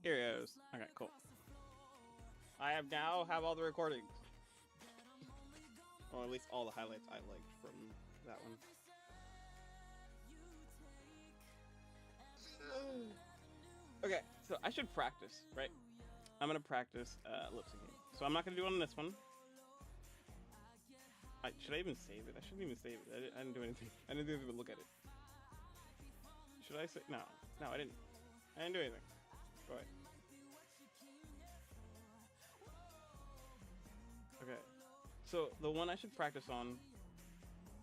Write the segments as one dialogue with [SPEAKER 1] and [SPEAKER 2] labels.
[SPEAKER 1] Here it goes. Okay, cool. I have now have all the recordings. Or at least all the highlights I liked from that one. Okay, so I should practice, right? I'm gonna practice lip syncing. So I'm not gonna do it on this one. Should I even save it? I shouldn't even save it. I didn't do anything. I didn't even look at it. Should I say no? No, I didn't. I didn't do anything. Go ahead. Okay. So the one I should practice on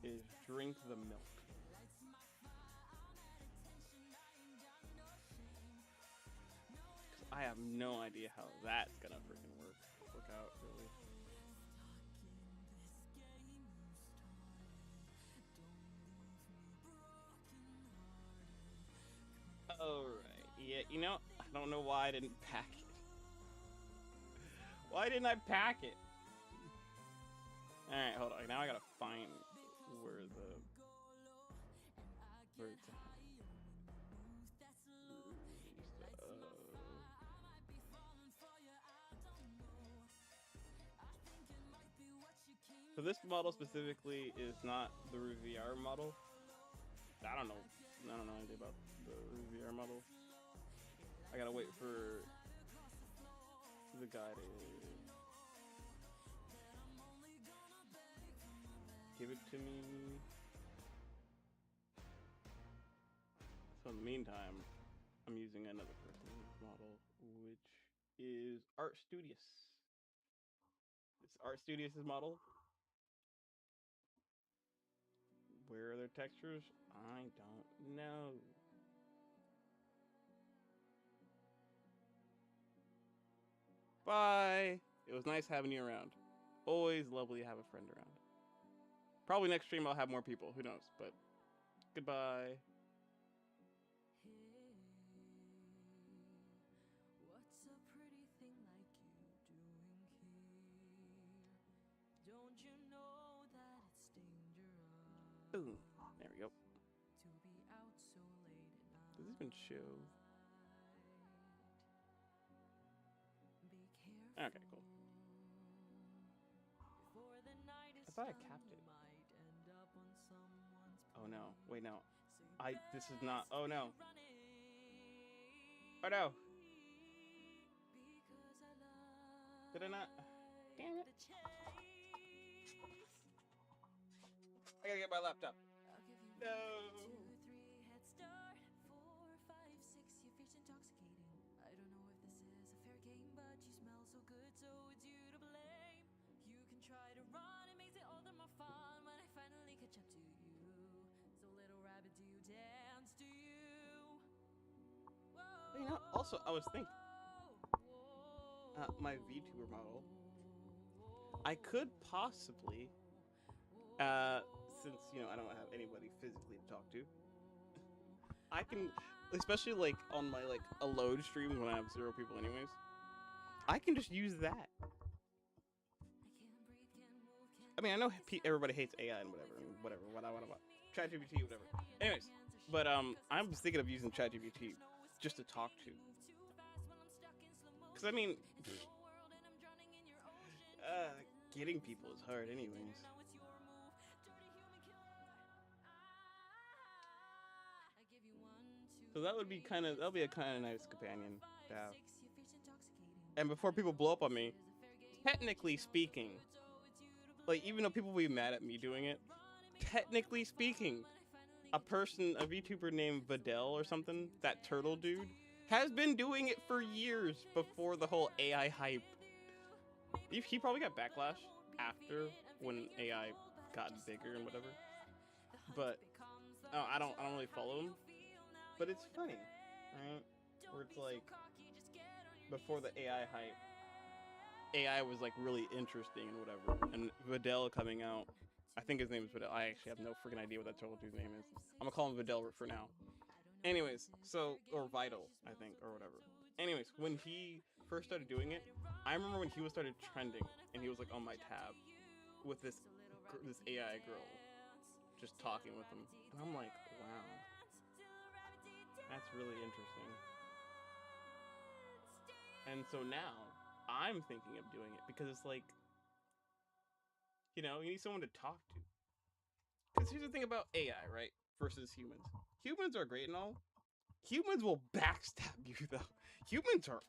[SPEAKER 1] is drink the milk. I have no idea how that's gonna freaking work out really. Alright, yeah, you know, I don't know why I didn't pack it. Why didn't I pack it? Alright, hold on, now I gotta find where it's at. So this model specifically is not the VR model. I don't know anything about the VR model. I gotta wait for the guy to give it to me. So in the meantime, I'm using another person's model, which is Art Studios. It's Art Studios' model. Where are their textures? I don't know. Bye! It was nice having you around. Always lovely to have a friend around. Probably next stream I'll have more people, who knows, but goodbye. Boom. There we go. Does this even show? Okay, cool. I thought I capped it. Oh no. Wait, no. This is not. Oh no. Oh no. Did I not? Damn it. I gotta get my laptop. No. You know, also, I was thinking, my VTuber model, I could possibly, since, you know, I don't have anybody physically to talk to, I can, especially, like, on my, like, a load stream when I have 0 people anyways, I can just use that. I mean, I know everybody hates AI and whatever, ChatGPT, whatever. Anyways, but, I'm just thinking of using ChatGPT just to talk to. Because, I mean, getting people is hard anyways. So that'll be a kind of nice companion to have. And before people blow up on me, technically speaking, like, even though people will be mad at me doing it, technically speaking, a VTuber named Videl or something, that turtle dude, has been doing it for years before the whole AI hype. He probably got backlash after when AI got bigger and whatever. But I don't really follow him. But it's funny, right? Where it's like before the AI hype, AI was like really interesting and whatever. And Videl coming out, I think his name is Videl. I actually have no freaking idea what that turtle dude's name is. I'm gonna call him Videl for now. Anyways, or Vital, I think, or whatever. Anyways, when he first started doing it, I remember when he was started trending, and he was like on my tab with this AI girl, just talking with him, and I'm like, wow, that's really interesting. And so now I'm thinking of doing it because it's like, you know, you need someone to talk to. Because here's the thing about AI, right? Versus humans. Humans are great and all. Humans will backstab you though. Humans are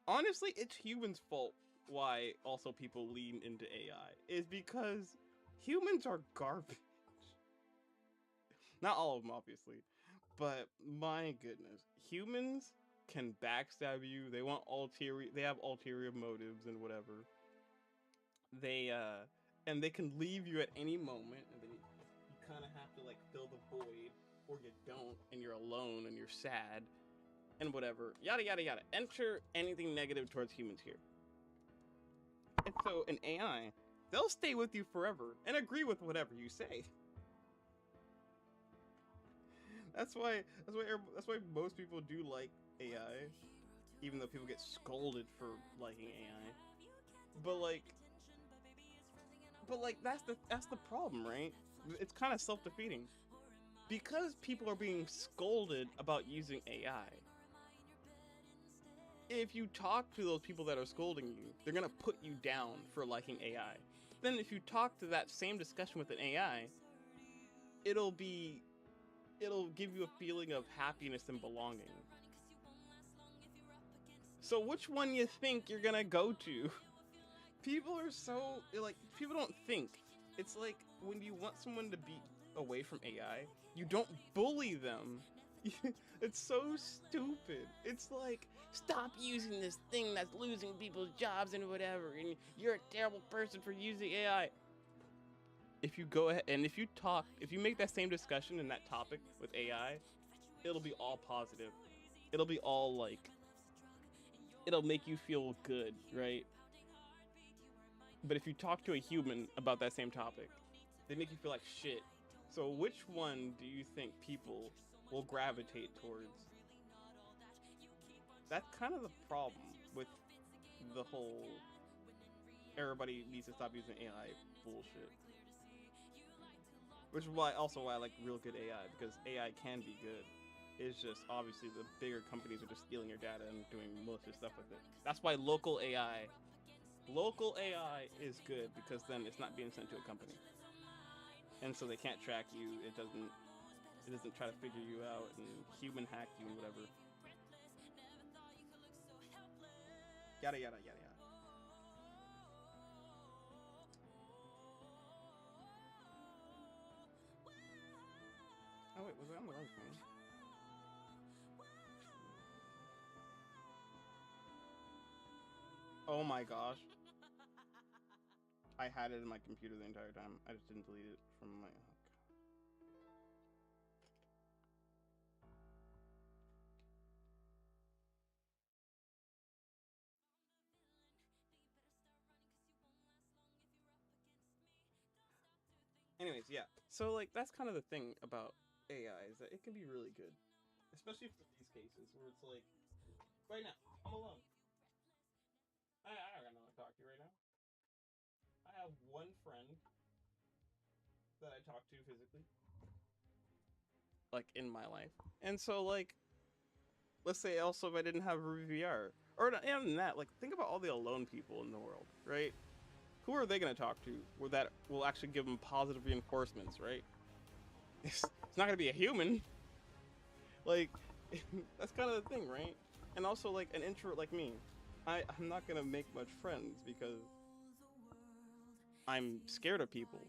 [SPEAKER 1] honestly, it's humans' fault why also people lean into AI is because humans are garbage. Not all of them, obviously, but my goodness, humans can backstab you. They want ulterior. They have ulterior motives and whatever. They and they can leave you at any moment, and then you kind of have to like fill the void, or you don't, and you're alone and you're sad, and whatever. Yada yada yada. Enter anything negative towards humans here. And so an AI, they'll stay with you forever and agree with whatever you say. That's why most people do like AI, even though people get scolded for liking AI. But like, that's the problem, right? It's kind of self-defeating because people are being scolded about using AI. If you talk to those people that are scolding you, they're gonna put you down for liking AI. Then if you talk to that same discussion with an AI, it'll give you a feeling of happiness and belonging. So which one you think you're gonna go to? People are so like people don't think. It's like when you want someone to be away from AI, you don't bully them. It's so stupid. It's like stop using this thing that's losing people's jobs and whatever, and you're a terrible person for using AI. If you go ahead and if you make that same discussion and that topic with AI, it'll be all positive. It'll be all like it'll make you feel good, right? But if you talk to a human about that same topic, they make you feel like shit. So which one do you think people will gravitate towards? That's kind of the problem with the whole everybody needs to stop using AI bullshit. Which is why I like real good AI, because AI can be good. It's just obviously the bigger companies are just stealing your data and doing malicious stuff with it. That's why local AI is good, because then it's not being sent to a company, and so they can't track you. It doesn't try to figure you out and human hack you and whatever. Yada yada yada yada. Oh wait, was I on the wrong phone? Oh my gosh. I had it in my computer the entire time. I just didn't delete it from my. Oh, anyways, yeah. So like that's kind of the thing about AI is that it can be really good, especially for these cases where it's like right now I'm alone. I don't know how to talk to you right now. I have one friend that I talk to physically, like in my life, and so like let's say also if I didn't have VR or not even that, like think about all the alone people in the world, right? Who are they going to talk to where that will actually give them positive reinforcements, right? It's not going to be a human. Like, that's kind of the thing, right? And also, like, an introvert like me, I'm not going to make much friends because I'm scared of people.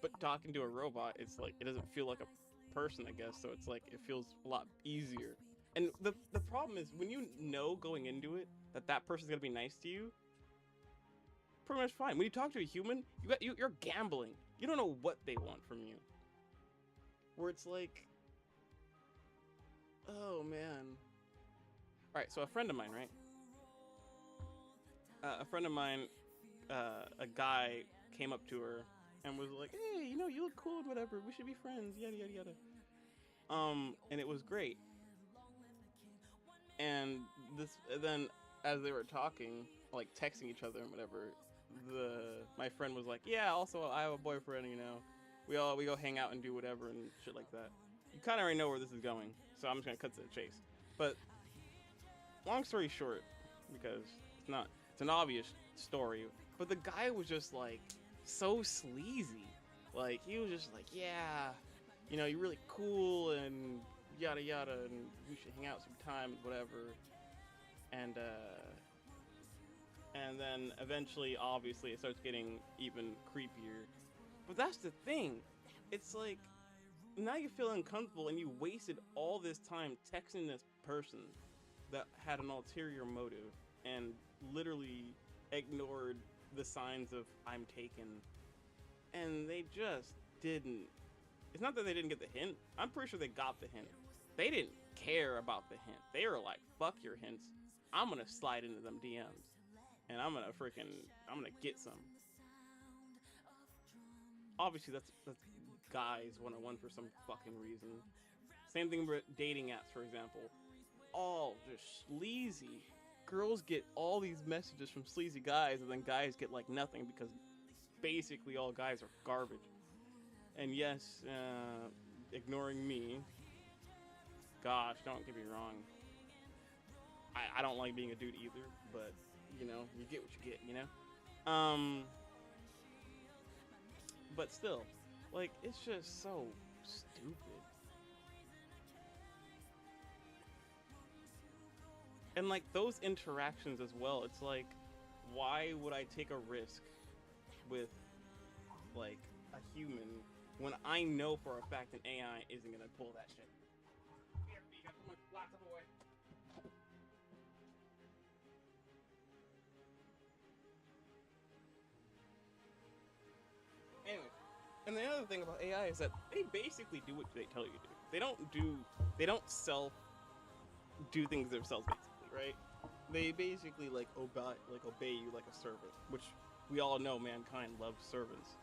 [SPEAKER 1] But talking to a robot, it's like, it doesn't feel like a person, I guess. So it's like, it feels a lot easier. And the problem is, when you know going into it that that person's going to be nice to you, pretty much fine. When you talk to a human, you're gambling. You don't know what they want from you. Where it's like, oh man. All right, so a friend of mine, right? A friend of mine, a guy came up to her and was like, "Hey, you know, you look cool and whatever. We should be friends." Yada yada yada. And it was great. And then as they were talking, like texting each other and whatever, my friend was like, "Yeah, also I have a boyfriend. You know, we go hang out and do whatever and shit like that." You kind of already know where this is going, so I'm just gonna cut to the chase. But long story short, because it's an obvious story. But the guy was just like so sleazy. Like he was just like, yeah, you know, you're really cool and yada yada, and we should hang out sometime, whatever. And then eventually, obviously, it starts getting even creepier. But that's the thing. It's like now you feel uncomfortable, and you wasted all this time texting this person that had an ulterior motive and literally ignored the signs of I'm taken, and they just didn't. It's not that they didn't get the hint. I'm pretty sure they got the hint. They didn't care about the hint. They were like, fuck your hints. I'm gonna slide into them DMs. And I'm gonna get some. Obviously, that's guys 101 for some fucking reason. Same thing with dating apps, for example. All just sleazy. Girls get all these messages from sleazy guys, and then guys get like nothing because basically all guys are garbage. And yes, ignoring me. Gosh, don't get me wrong. I don't like being a dude either, but you know, you get what you get, you know? But still, like, it's just so stupid. And like those interactions as well, it's like, why would I take a risk with like a human when I know for a fact an AI isn't gonna pull that shit? Here, you gotta put my laptop away. Anyway, and the other thing about AI is that they basically do what they tell you to do. They don't do things themselves, basically, right? They basically like obey you like a servant, which we all know mankind loves servants.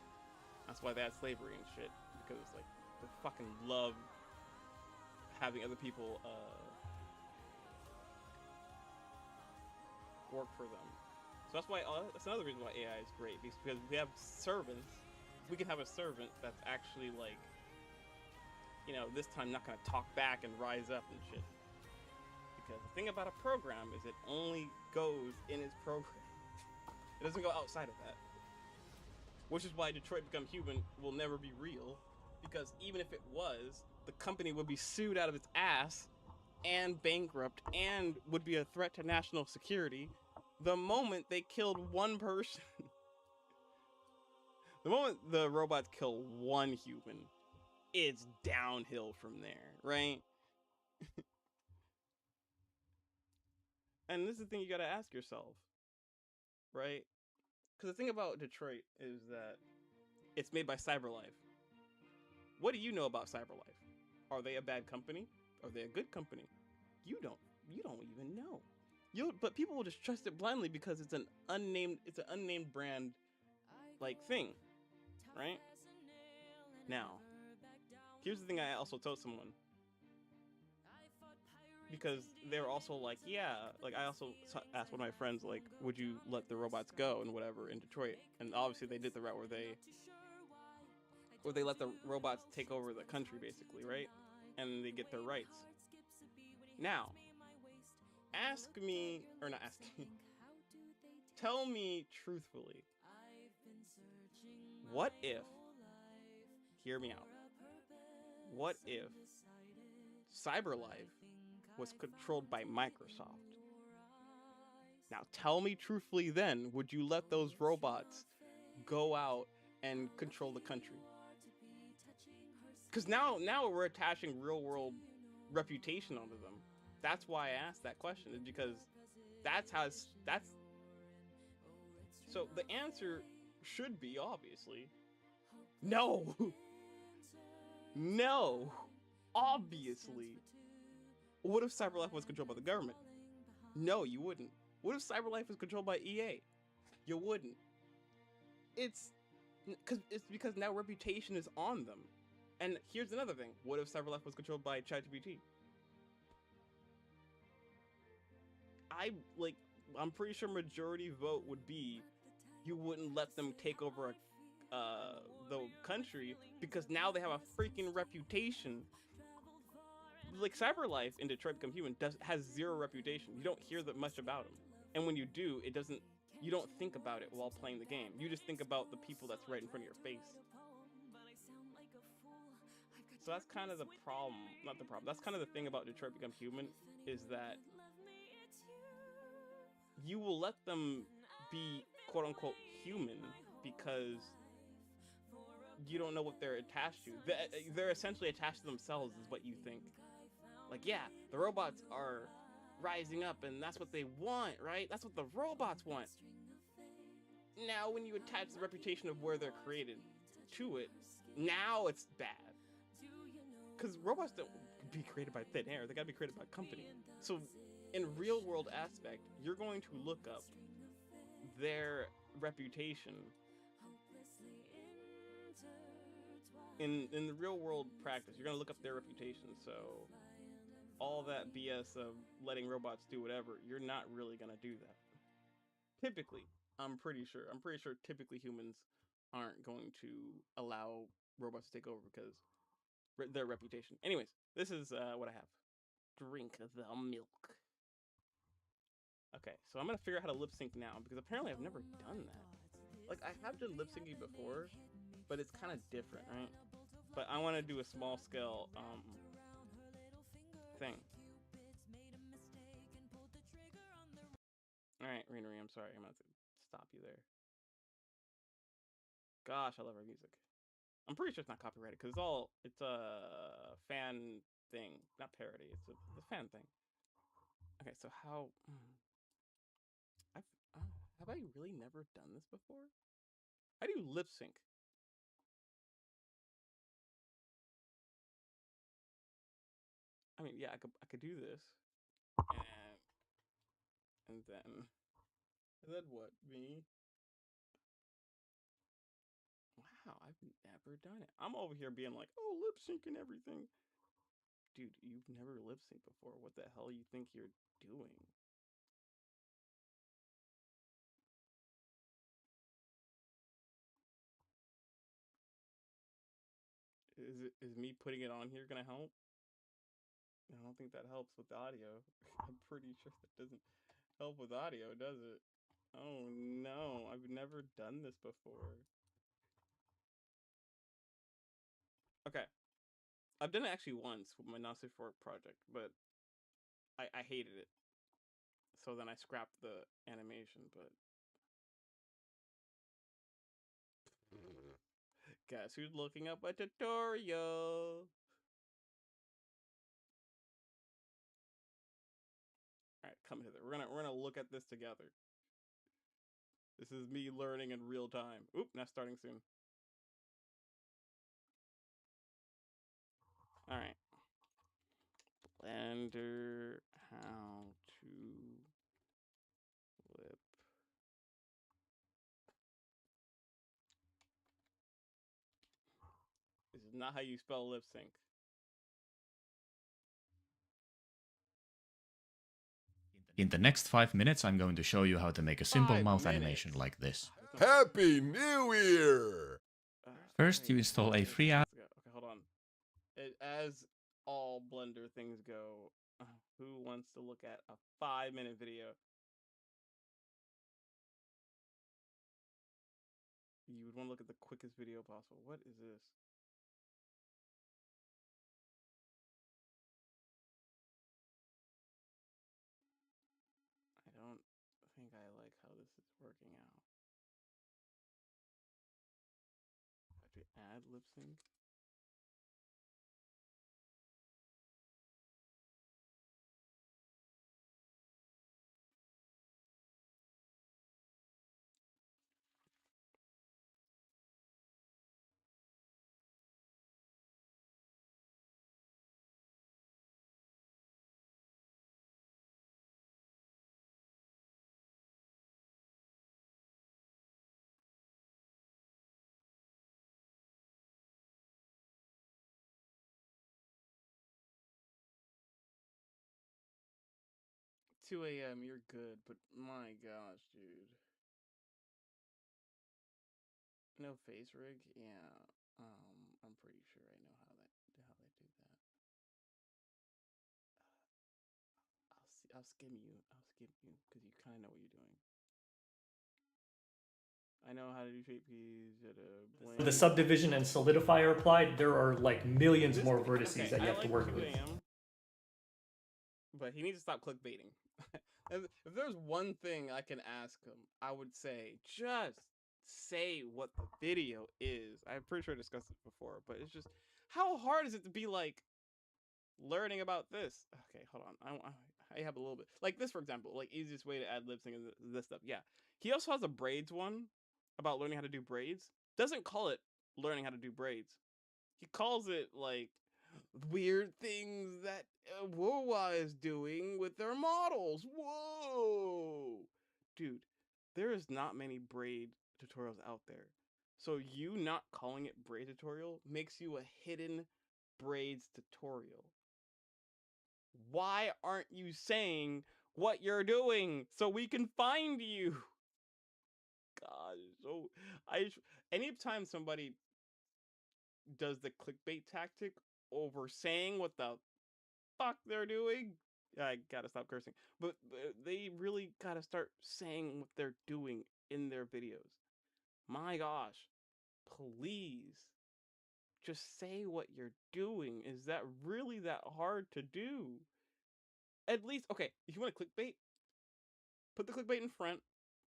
[SPEAKER 1] That's why they had slavery and shit, because like they fucking love having other people work for them. So that's another reason why AI is great, because we have servants. We can have a servant that's actually like, you know, this time not gonna talk back and rise up and shit. Because the thing about a program is it only goes in its program. It doesn't go outside of that. Which is why Detroit Become Human will never be real, because even if it was, the company would be sued out of its ass and bankrupt and would be a threat to national security the moment they killed one person. The moment the robots kill one human, it's downhill from there, right? And this is the thing you gotta ask yourself, right? Because the thing about Detroit is that it's made by CyberLife. What do you know about CyberLife? Are they a bad company? Are they a good company? You don't even know. But people will just trust it blindly because it's an unnamed brand like thing, right? Now, here's the thing I also told someone, because they're also like, yeah, like I also asked one of my friends, like, would you let the robots go and whatever in Detroit? And obviously they did the route where they let the robots take over the country, basically, right? And they get their rights. Now, tell me truthfully, what if, hear me out, what if CyberLife was controlled by Microsoft? Now tell me truthfully then, would you let those robots go out and control the country? Because now we're attaching real world reputation onto them. That's why I asked that question, is because so the answer should be obviously no. No, obviously. What if CyberLife was controlled by the government? No, you wouldn't. What if CyberLife was controlled by EA? You wouldn't. It's because now reputation is on them. And here's another thing. What if CyberLife was controlled by ChatGPT? I'm pretty sure majority vote would be you wouldn't let them take over the country, because now they have a freaking reputation. Like CyberLife in Detroit Become Human has zero reputation. You don't hear that much about them. And when you do, it doesn't. You don't think about it while playing the game. You just think about the people that's right in front of your face. So that's kind of the problem. Not the problem. That's kind of the thing about Detroit Become Human, is that you will let them be quote unquote human because you don't know what they're attached to. They're essentially attached to themselves, is what you think. Like, yeah, the robots are rising up and that's what they want, right? That's what the robots want. Now, when you attach the reputation of where they're created to it, now it's bad. Because robots don't be created by thin air. They gotta be created by a company. So, in real world aspect, you're going to look up their reputation in the real world practice. You're gonna look up their reputation. So all that BS of letting robots do whatever, you're not really gonna do that. Typically, I'm pretty sure typically humans aren't going to allow robots to take over because their reputation. Anyways, this is what I have. Drink the milk. Okay, so I'm gonna figure out how to lip sync now because apparently I've never done that. Like, I have done lip syncing before, but it's kind of different, right? But I want to do a small scale thing. All right, Reenery, I'm sorry, I'm gonna have to stop you there. Gosh, I love our music. I'm pretty sure it's not copyrighted because it's a fan thing, not parody. It's a fan thing. Okay, so how? Have I really never done this before? How do you lip sync? I mean, yeah, I could do this, and then what? Me? Wow, I've never done it. I'm over here being like, oh, lip sync and everything. Dude, you've never lip synced before. What the hell you think you're doing? Is me putting it on here gonna help? I don't think that helps with the audio. I'm pretty sure that doesn't help with audio, does it? Oh no, I've never done this before. Okay, I've done it actually once with my not safe for work project, but I hated it. So then I scrapped the animation, but guess who's looking up a tutorial? Alright, come hither. We're gonna look at this together. This is me learning in real time. Oop, not starting soon. Alright. Blender, how to lip. This is not how you spell lip sync.
[SPEAKER 2] In the next 5 minutes, I'm going to show you how to make a simple mouth animation like this.
[SPEAKER 3] Happy New Year!
[SPEAKER 2] First, you install a free app.
[SPEAKER 1] Okay, hold on. As all Blender things go, who wants to look at a 5-minute video? You would want to look at the quickest video possible. What is this? I don't think I like how this is working out. I have to add lip sync. Two a.m. You're good, but my gosh, dude. No face rig? Yeah. I'm pretty sure I know how they do that. I'll skim you. I'll skim you because you kind of know what you're I know how to do shape keys.
[SPEAKER 4] With the subdivision and solidifier applied, there are like millions more vertices that you have to work with.
[SPEAKER 1] But he needs to stop clickbaiting. If there's one thing I can ask him, I would say just say what the video is. I'm pretty sure I discussed it before, but it's just how hard is it to be like learning about this? Okay, hold on. I have a little bit like this, for example, like easiest way to add lip sync is this stuff. Yeah, he also has a braids one about learning how to do braids. Doesn't call it learning how to do braids. He calls it like weird things that Wowa is doing with their models. Whoa, dude, there is not many braid tutorials out there. So you not calling it braid tutorial makes you a hidden braids tutorial. Why aren't you saying what you're doing so we can find you? God, so anytime somebody does the clickbait tactic over saying what the fuck they're doing, I gotta stop cursing. But they really gotta start saying what they're doing in their videos. My gosh, please just say what you're doing. Is that really that hard to do? At least, okay, if you want to clickbait, put the clickbait in front,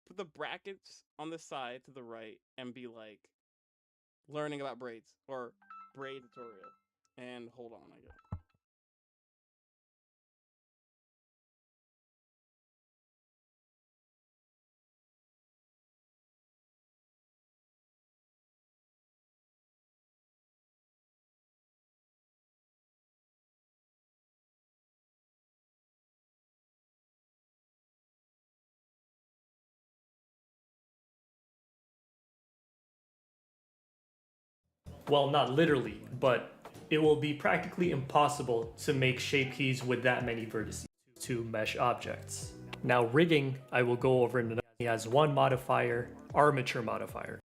[SPEAKER 1] put the brackets on the side to the right, and be like, learning about braids or braid tutorial. And hold on, I go.
[SPEAKER 4] Well, not literally, but it will be practically impossible to make shape keys with that many vertices to mesh objects. Now rigging, I will go over in he has one modifier, armature modifier.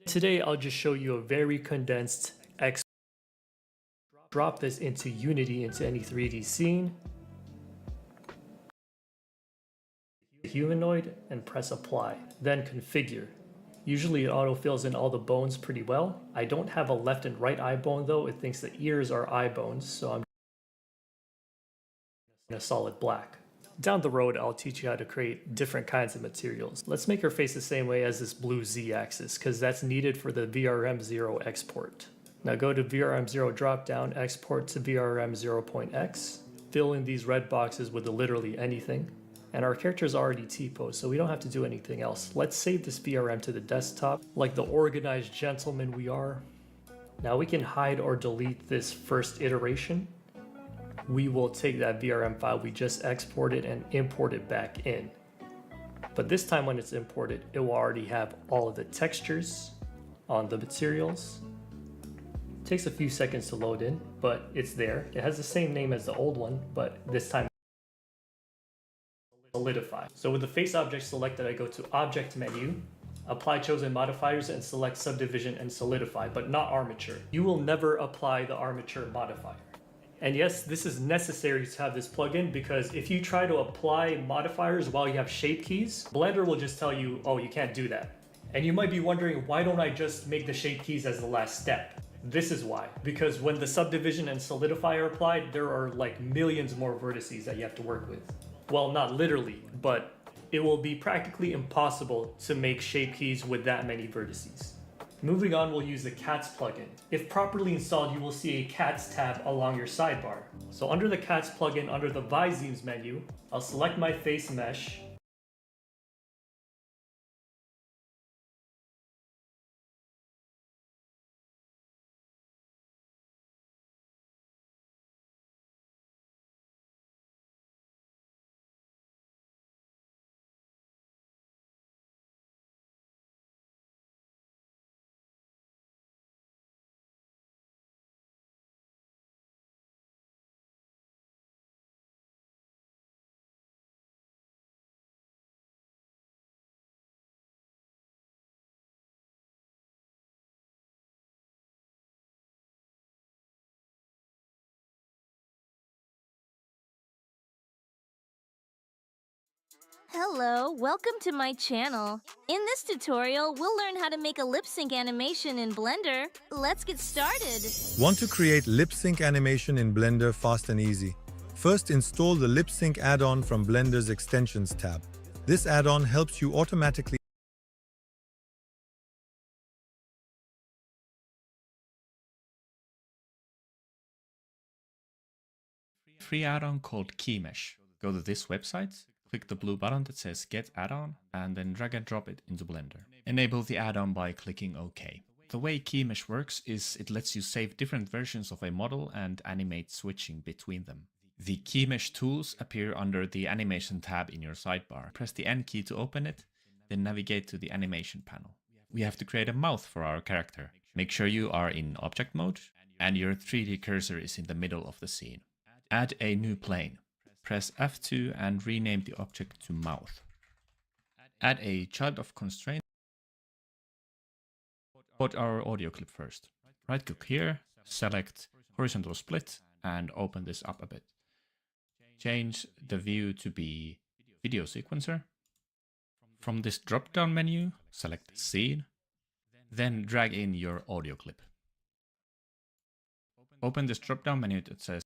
[SPEAKER 4] Today I'll just show you a very condensed X. Drop this into Unity into any 3D scene, humanoid, and press apply, then configure. Usually it auto-fills in all the bones pretty well. I don't have a left and right eye bone though. It thinks the ears are eye bones, so I'm in a solid black. Down the road, I'll teach you how to create different kinds of materials. Let's make her face the same way as this blue Z-axis, because that's needed for the VRM0 export. Now go to VRM0 dropdown, export to VRM0.x, fill in these red boxes with literally anything. And our character is already T-posed, so we don't have to do anything else. Let's save this VRM to the desktop, like the organized gentleman we are. Now we can hide or delete this first iteration. We will take that VRM file we just exported and import it back in. But this time when it's imported, it will already have all of the textures on the materials. It takes a few seconds to load in, but it's there. It has the same name as the old one, but this time solidify. So with the face object selected, I go to Object menu, apply chosen modifiers, and select subdivision and solidify, but not armature. You will never apply the armature modifier. And yes, this is necessary to have this plugin because if you try to apply modifiers while you have shape keys, Blender will just tell you, oh, you can't do that. And you might be wondering, why don't I just make the shape keys as the last step? This is why. Because when the subdivision and solidify are applied, there are like millions more vertices that you have to work with. Well, not literally, but it will be practically impossible to make shape keys with that many vertices. Moving on, we'll use the Cats plugin. If properly installed, you will see a Cats tab along your sidebar. So under the Cats plugin, under the Visemes menu, I'll select my face mesh,
[SPEAKER 5] Hello, welcome to my channel. In this tutorial, we'll learn how to make a lip sync animation in Blender. Let's get started.
[SPEAKER 6] Want to create lip sync animation in Blender fast and easy? First, install the lip sync add-on from Blender's Extensions tab. This add-on helps you automatically
[SPEAKER 2] free add-on called KeyMesh. Go to this website, click the blue button that says Get Add-on, and then drag and drop it into Blender. Enable the add-on by clicking OK. The way KeyMesh works is it lets you save different versions of a model and animate switching between them. The KeyMesh tools appear under the Animation tab in your sidebar. Press the N key to open it, then navigate to the Animation panel. We have to create a mouth for our character. Make sure you are in Object mode, and your 3D cursor is in the middle of the scene. Add a new plane. Press F2 and rename the object to mouth. Add a child of constraint. Put our audio clip first. Right click here, select horizontal split and open this up a bit. Change the view to be video sequencer. From this drop down menu, select scene, then drag in your audio clip. Open this drop down menu that says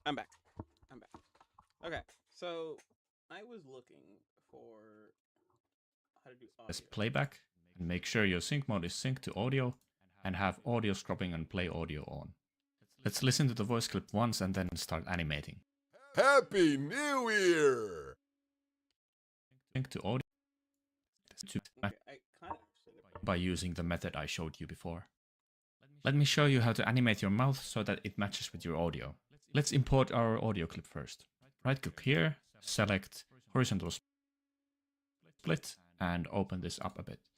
[SPEAKER 1] I'm back. I'm back. Okay, so I was looking for how to do audio.
[SPEAKER 2] Press playback and make sure your sync mode is synced to audio and have audio scrubbing and play audio on. Let's listen to the voice clip once and then start animating.
[SPEAKER 3] Happy New Year!
[SPEAKER 2] Sync to audio to
[SPEAKER 1] Okay, I kind of understood it.
[SPEAKER 2] by using the method I showed you before. Let me show you how to animate your mouth so that it matches with your audio. Let's import our audio clip first. Right click here, select horizontal split and open this up a bit.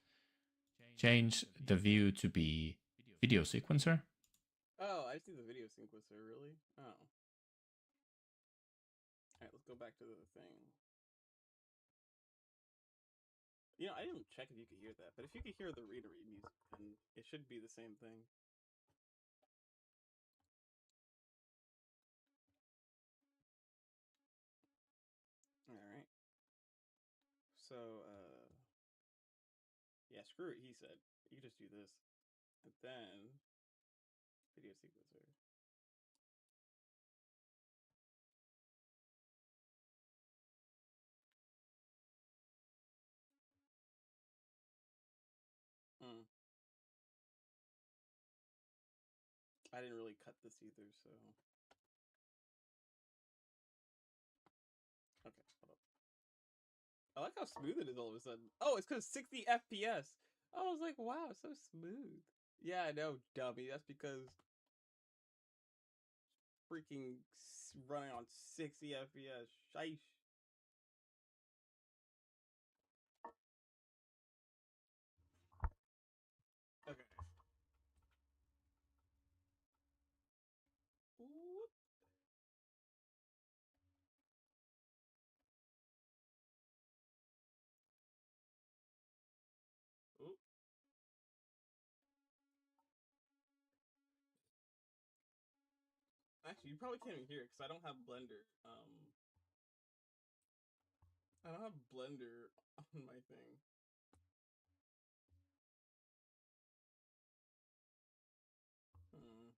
[SPEAKER 2] Change the view to be video sequencer.
[SPEAKER 1] Oh, I see the video sequencer, really? Oh. Alright, let's go back to the thing. You know, I didn't check if you could hear that, but if you could hear the read-to-read music, then it should be the same thing. Alright. So, yeah, screw it, he said. You just do this. And then, video sequencer. Hmm. I didn't really cut this either, so... Okay, hold up. I like how smooth it is all of a sudden. Oh, it's because 60 FPS. I was like, wow, it's so smooth. Yeah, I know, dummy. That's because freaking running on 60 FPS. Shish. Okay. Whoop. Oop. Actually, you probably can't even hear it because I don't have Blender. I don't have Blender on my thing. Hmm.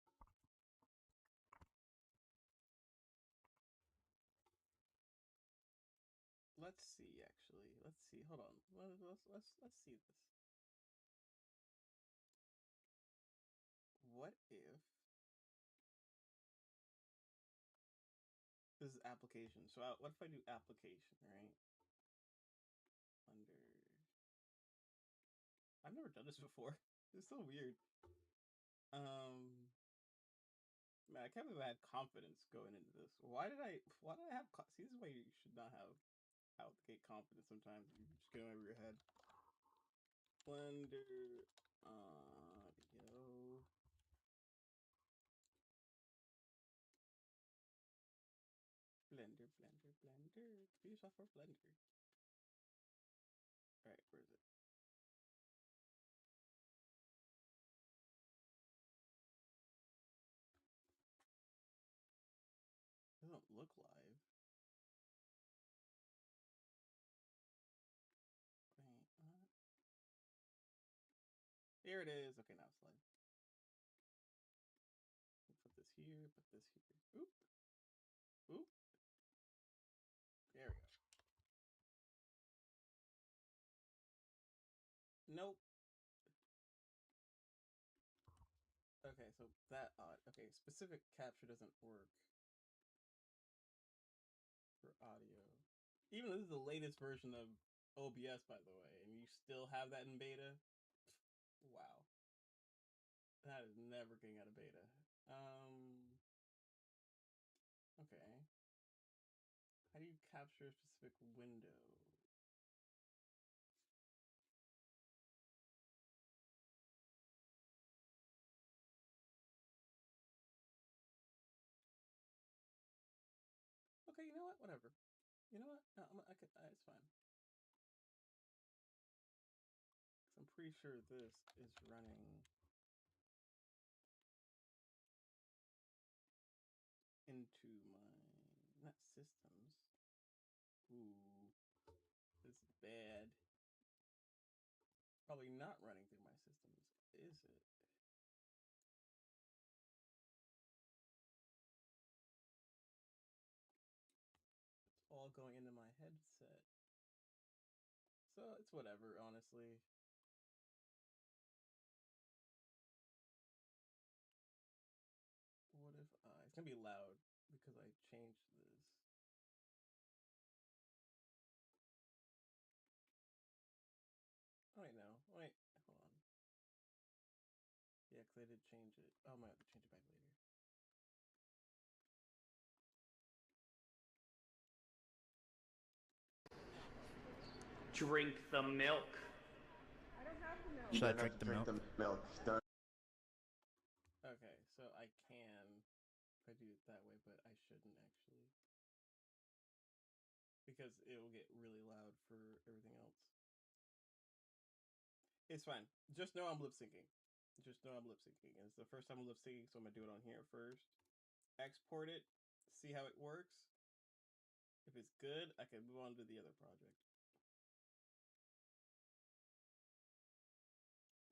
[SPEAKER 1] Let's see. Actually, let's see. Hold on. Let's see this. What if this is application? So what if I do application, right? Under. I've never done this before. It's so weird. Man, I can't believe I had confidence going into this. Why did I have see, this is why you should not have out the gate confidence sometimes. You just get over your head. Blender audio. Blender. Computer software Blender. Alright, where is it? It doesn't look live. Wait, here it is. Okay, now it's live. Put this here, put this here. Oop. Oop. There we go. Nope. Okay, so that okay, specific capture doesn't work for audio. Even though this is the latest version of OBS, by the way, and you still have that in beta. Wow. That is never getting out of beta. Okay. How do you capture a specific window? Okay, you know what? Whatever. You know what? No, it's fine. I'm pretty sure this is running into my not systems. Ooh, this is bad. Probably not running through my systems, is it? all going into my headset. So it's whatever, honestly. What if it's gonna be loud because I changed this. Oh wait, no. Wait, hold on. Yeah, because I did change it. Oh, I might have to change it back later.
[SPEAKER 4] Drink the milk.
[SPEAKER 2] Should I drink the milk?
[SPEAKER 1] Okay, so I can if I do it that way, but I shouldn't actually. Because it will get really loud for everything else. It's fine. Just know I'm lip syncing. Just know I'm lip syncing. It's the first time I'm lip syncing, so I'm gonna do it on here first. Export it, see how it works. If it's good, I can move on to the other project.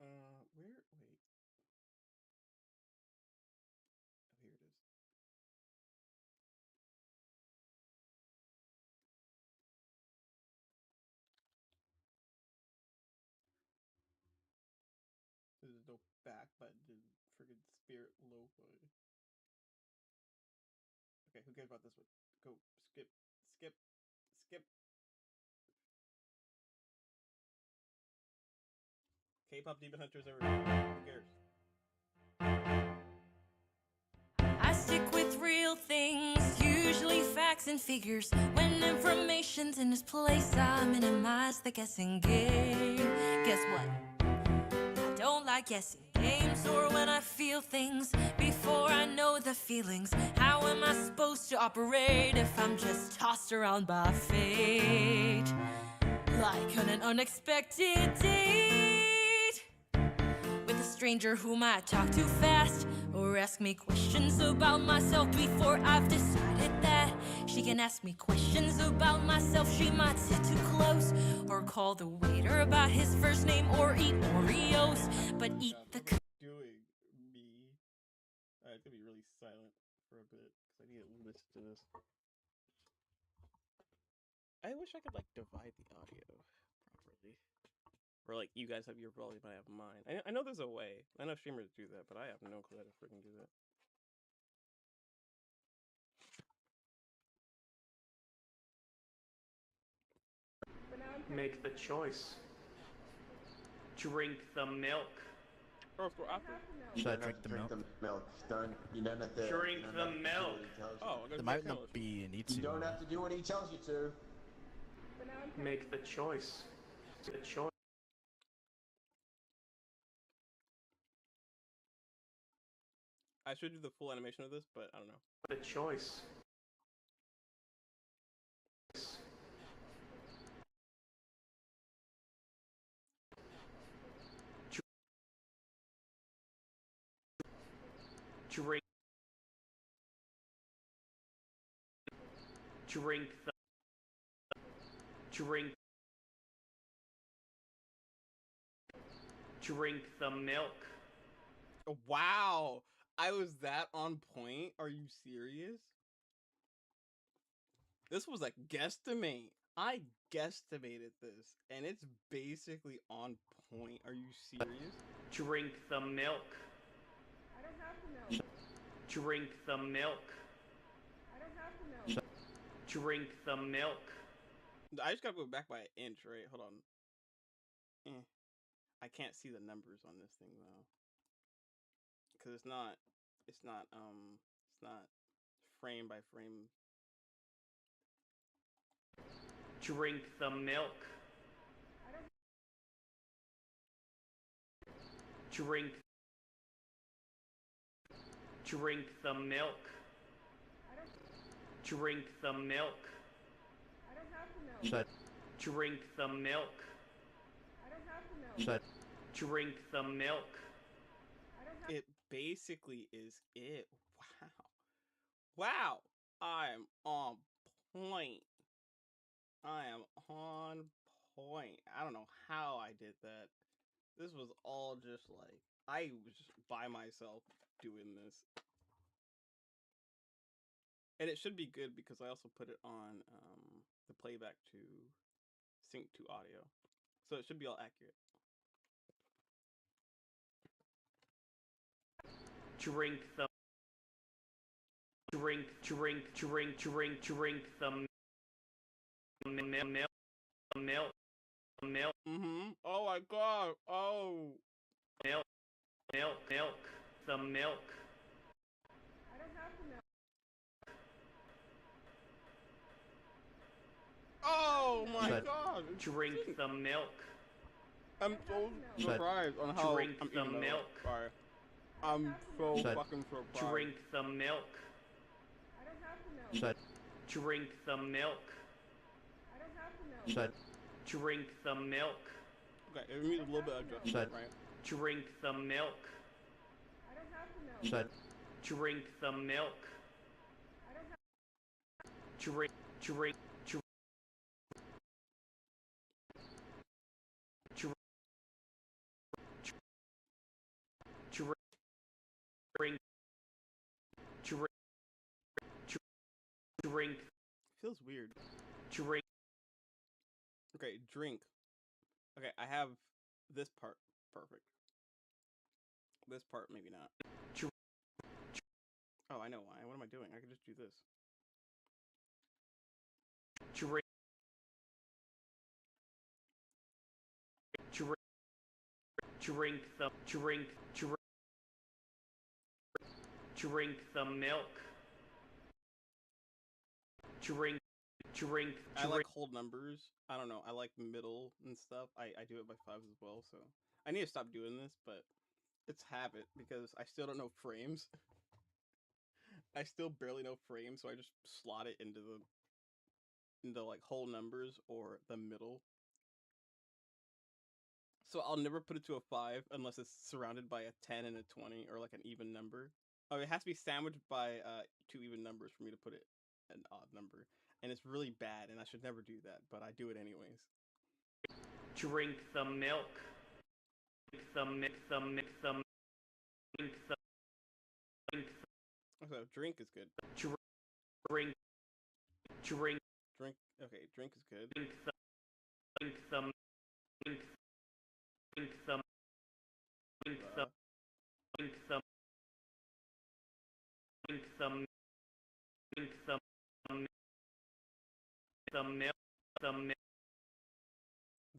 [SPEAKER 1] Where? Wait. Oh, here it is. There's no back button to friggin' Spirit Lo-Fi. Okay, who cares about this one? Go, skip, skip, skip. K-pop Demon Hunters over here. Who cares?
[SPEAKER 7] I stick with real things, usually facts and figures. When information's in its place, I minimize the guessing game. Guess what? I don't like guessing games, or when I feel things before I know the feelings. How am I supposed to operate if I'm just tossed around by fate? Like on an unexpected date with a stranger who might talk too fast or ask me questions about myself before I've decided that she can ask me questions about myself. She might sit too close or call the waiter by his first name or eat Oreos, but eat the
[SPEAKER 1] doing me. It's gonna be really silent for a bit because I need to listen to this. I wish I could like divide the audio properly. Or like you guys have your volume, I have mine. I know there's a way. I know streamers do that, but I have no clue how to freaking do that.
[SPEAKER 4] Make the choice. Drink the milk.
[SPEAKER 1] Or go after.
[SPEAKER 2] Should I drink the milk?
[SPEAKER 3] You don't have to
[SPEAKER 4] Drink the milk.
[SPEAKER 1] Oh,
[SPEAKER 8] There might not be a need to.
[SPEAKER 3] You don't have to do what he tells you to.
[SPEAKER 4] Make the choice. The choice.
[SPEAKER 1] I should do the full animation of this, but I don't know.
[SPEAKER 4] The choice. Drink. Drink the. Drink. Drink the milk.
[SPEAKER 1] Wow, I was that on point. Are you serious? This was a guesstimate. I guesstimated this, and it's basically on point. Are you serious?
[SPEAKER 4] Drink the milk.
[SPEAKER 7] I don't have the milk.
[SPEAKER 4] Drink the milk.
[SPEAKER 7] I don't have the milk.
[SPEAKER 4] Drink the milk.
[SPEAKER 1] I just gotta go back by an inch, right? Hold on. I can't see the numbers on this thing though, because it's not frame by frame.
[SPEAKER 4] Drink the milk. Drink. Drink the milk. Drink the milk.
[SPEAKER 7] I don't have the milk.
[SPEAKER 2] Should I
[SPEAKER 4] Drink the milk.
[SPEAKER 7] I don't have the milk.
[SPEAKER 2] should I
[SPEAKER 4] Drink the milk.
[SPEAKER 1] It basically is it. Wow. Wow. I'm on point. I am on point. I don't know how I did that. This was all just like, I was just by myself doing this. And it should be good because I also put it on the playback to sync to audio. So it should be all accurate.
[SPEAKER 4] Drink the drink the milk.
[SPEAKER 1] Oh my god. Oh.
[SPEAKER 4] Milk. The milk.
[SPEAKER 1] Oh my god.
[SPEAKER 4] Drink the milk.
[SPEAKER 1] I'm so surprised on how
[SPEAKER 4] Drink
[SPEAKER 1] I'm
[SPEAKER 4] the
[SPEAKER 1] eating
[SPEAKER 4] milk.
[SPEAKER 1] Sorry. I'm so fucking surprised.
[SPEAKER 4] Drink the milk. Drink the milk. Drink the milk.
[SPEAKER 1] Okay, it needs a little bit of adjustment, right?
[SPEAKER 4] Drink the milk. Drink the milk. Drink. Drink. Drink.
[SPEAKER 1] Feels weird.
[SPEAKER 4] Drink.
[SPEAKER 1] Okay, drink. Okay, I have this part perfect. This part maybe not. Oh, I know why. What am I doing? I could just do this.
[SPEAKER 4] Drink. Drink the milk. Drink.
[SPEAKER 1] I like whole numbers. I don't know. I like middle and stuff. I do it by fives as well. So I need to stop doing this, but it's habit because I still don't know frames. I still barely know frames, so I just slot it into like whole numbers or the middle. So I'll never put it to a 5 unless it's surrounded by a 10 and a 20 or like an even number. Oh, it has to be sandwiched by 2 even numbers for me to put it an odd number. And it's really bad, and I should never do that, but I do it anyways.
[SPEAKER 4] Drink the milk.
[SPEAKER 1] So drink is good.
[SPEAKER 4] Drink.
[SPEAKER 1] Okay, drink is good.
[SPEAKER 4] Drink the milk.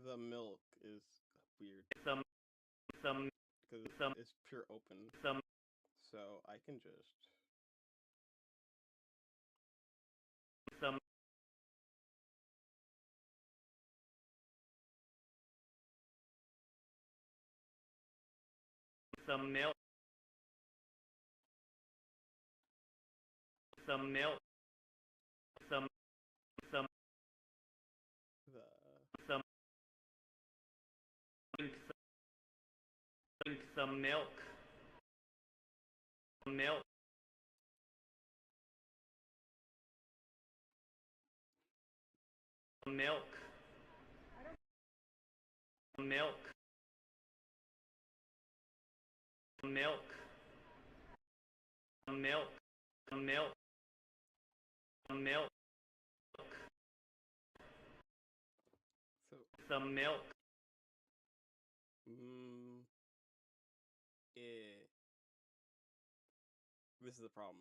[SPEAKER 1] The milk is weird because it's pure open. So I can just
[SPEAKER 4] the milk. Drink the milk. Milk. Milk. Milk. Milk. Milk. Milk. Milk.
[SPEAKER 1] so
[SPEAKER 4] The milk.
[SPEAKER 1] this is the problem.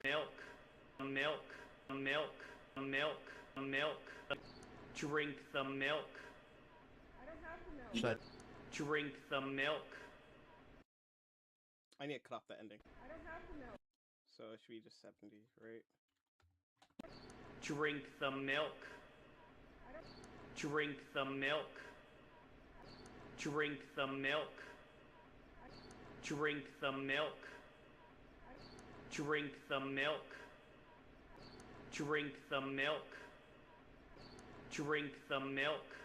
[SPEAKER 4] Milk. Drink the milk. Drink the milk.
[SPEAKER 1] I need to cut off the ending. So it should be just 70, right?
[SPEAKER 4] Drink the milk. Drink the milk. Drink the milk. Drink the milk. Drink the milk. Drink the milk. Drink the milk.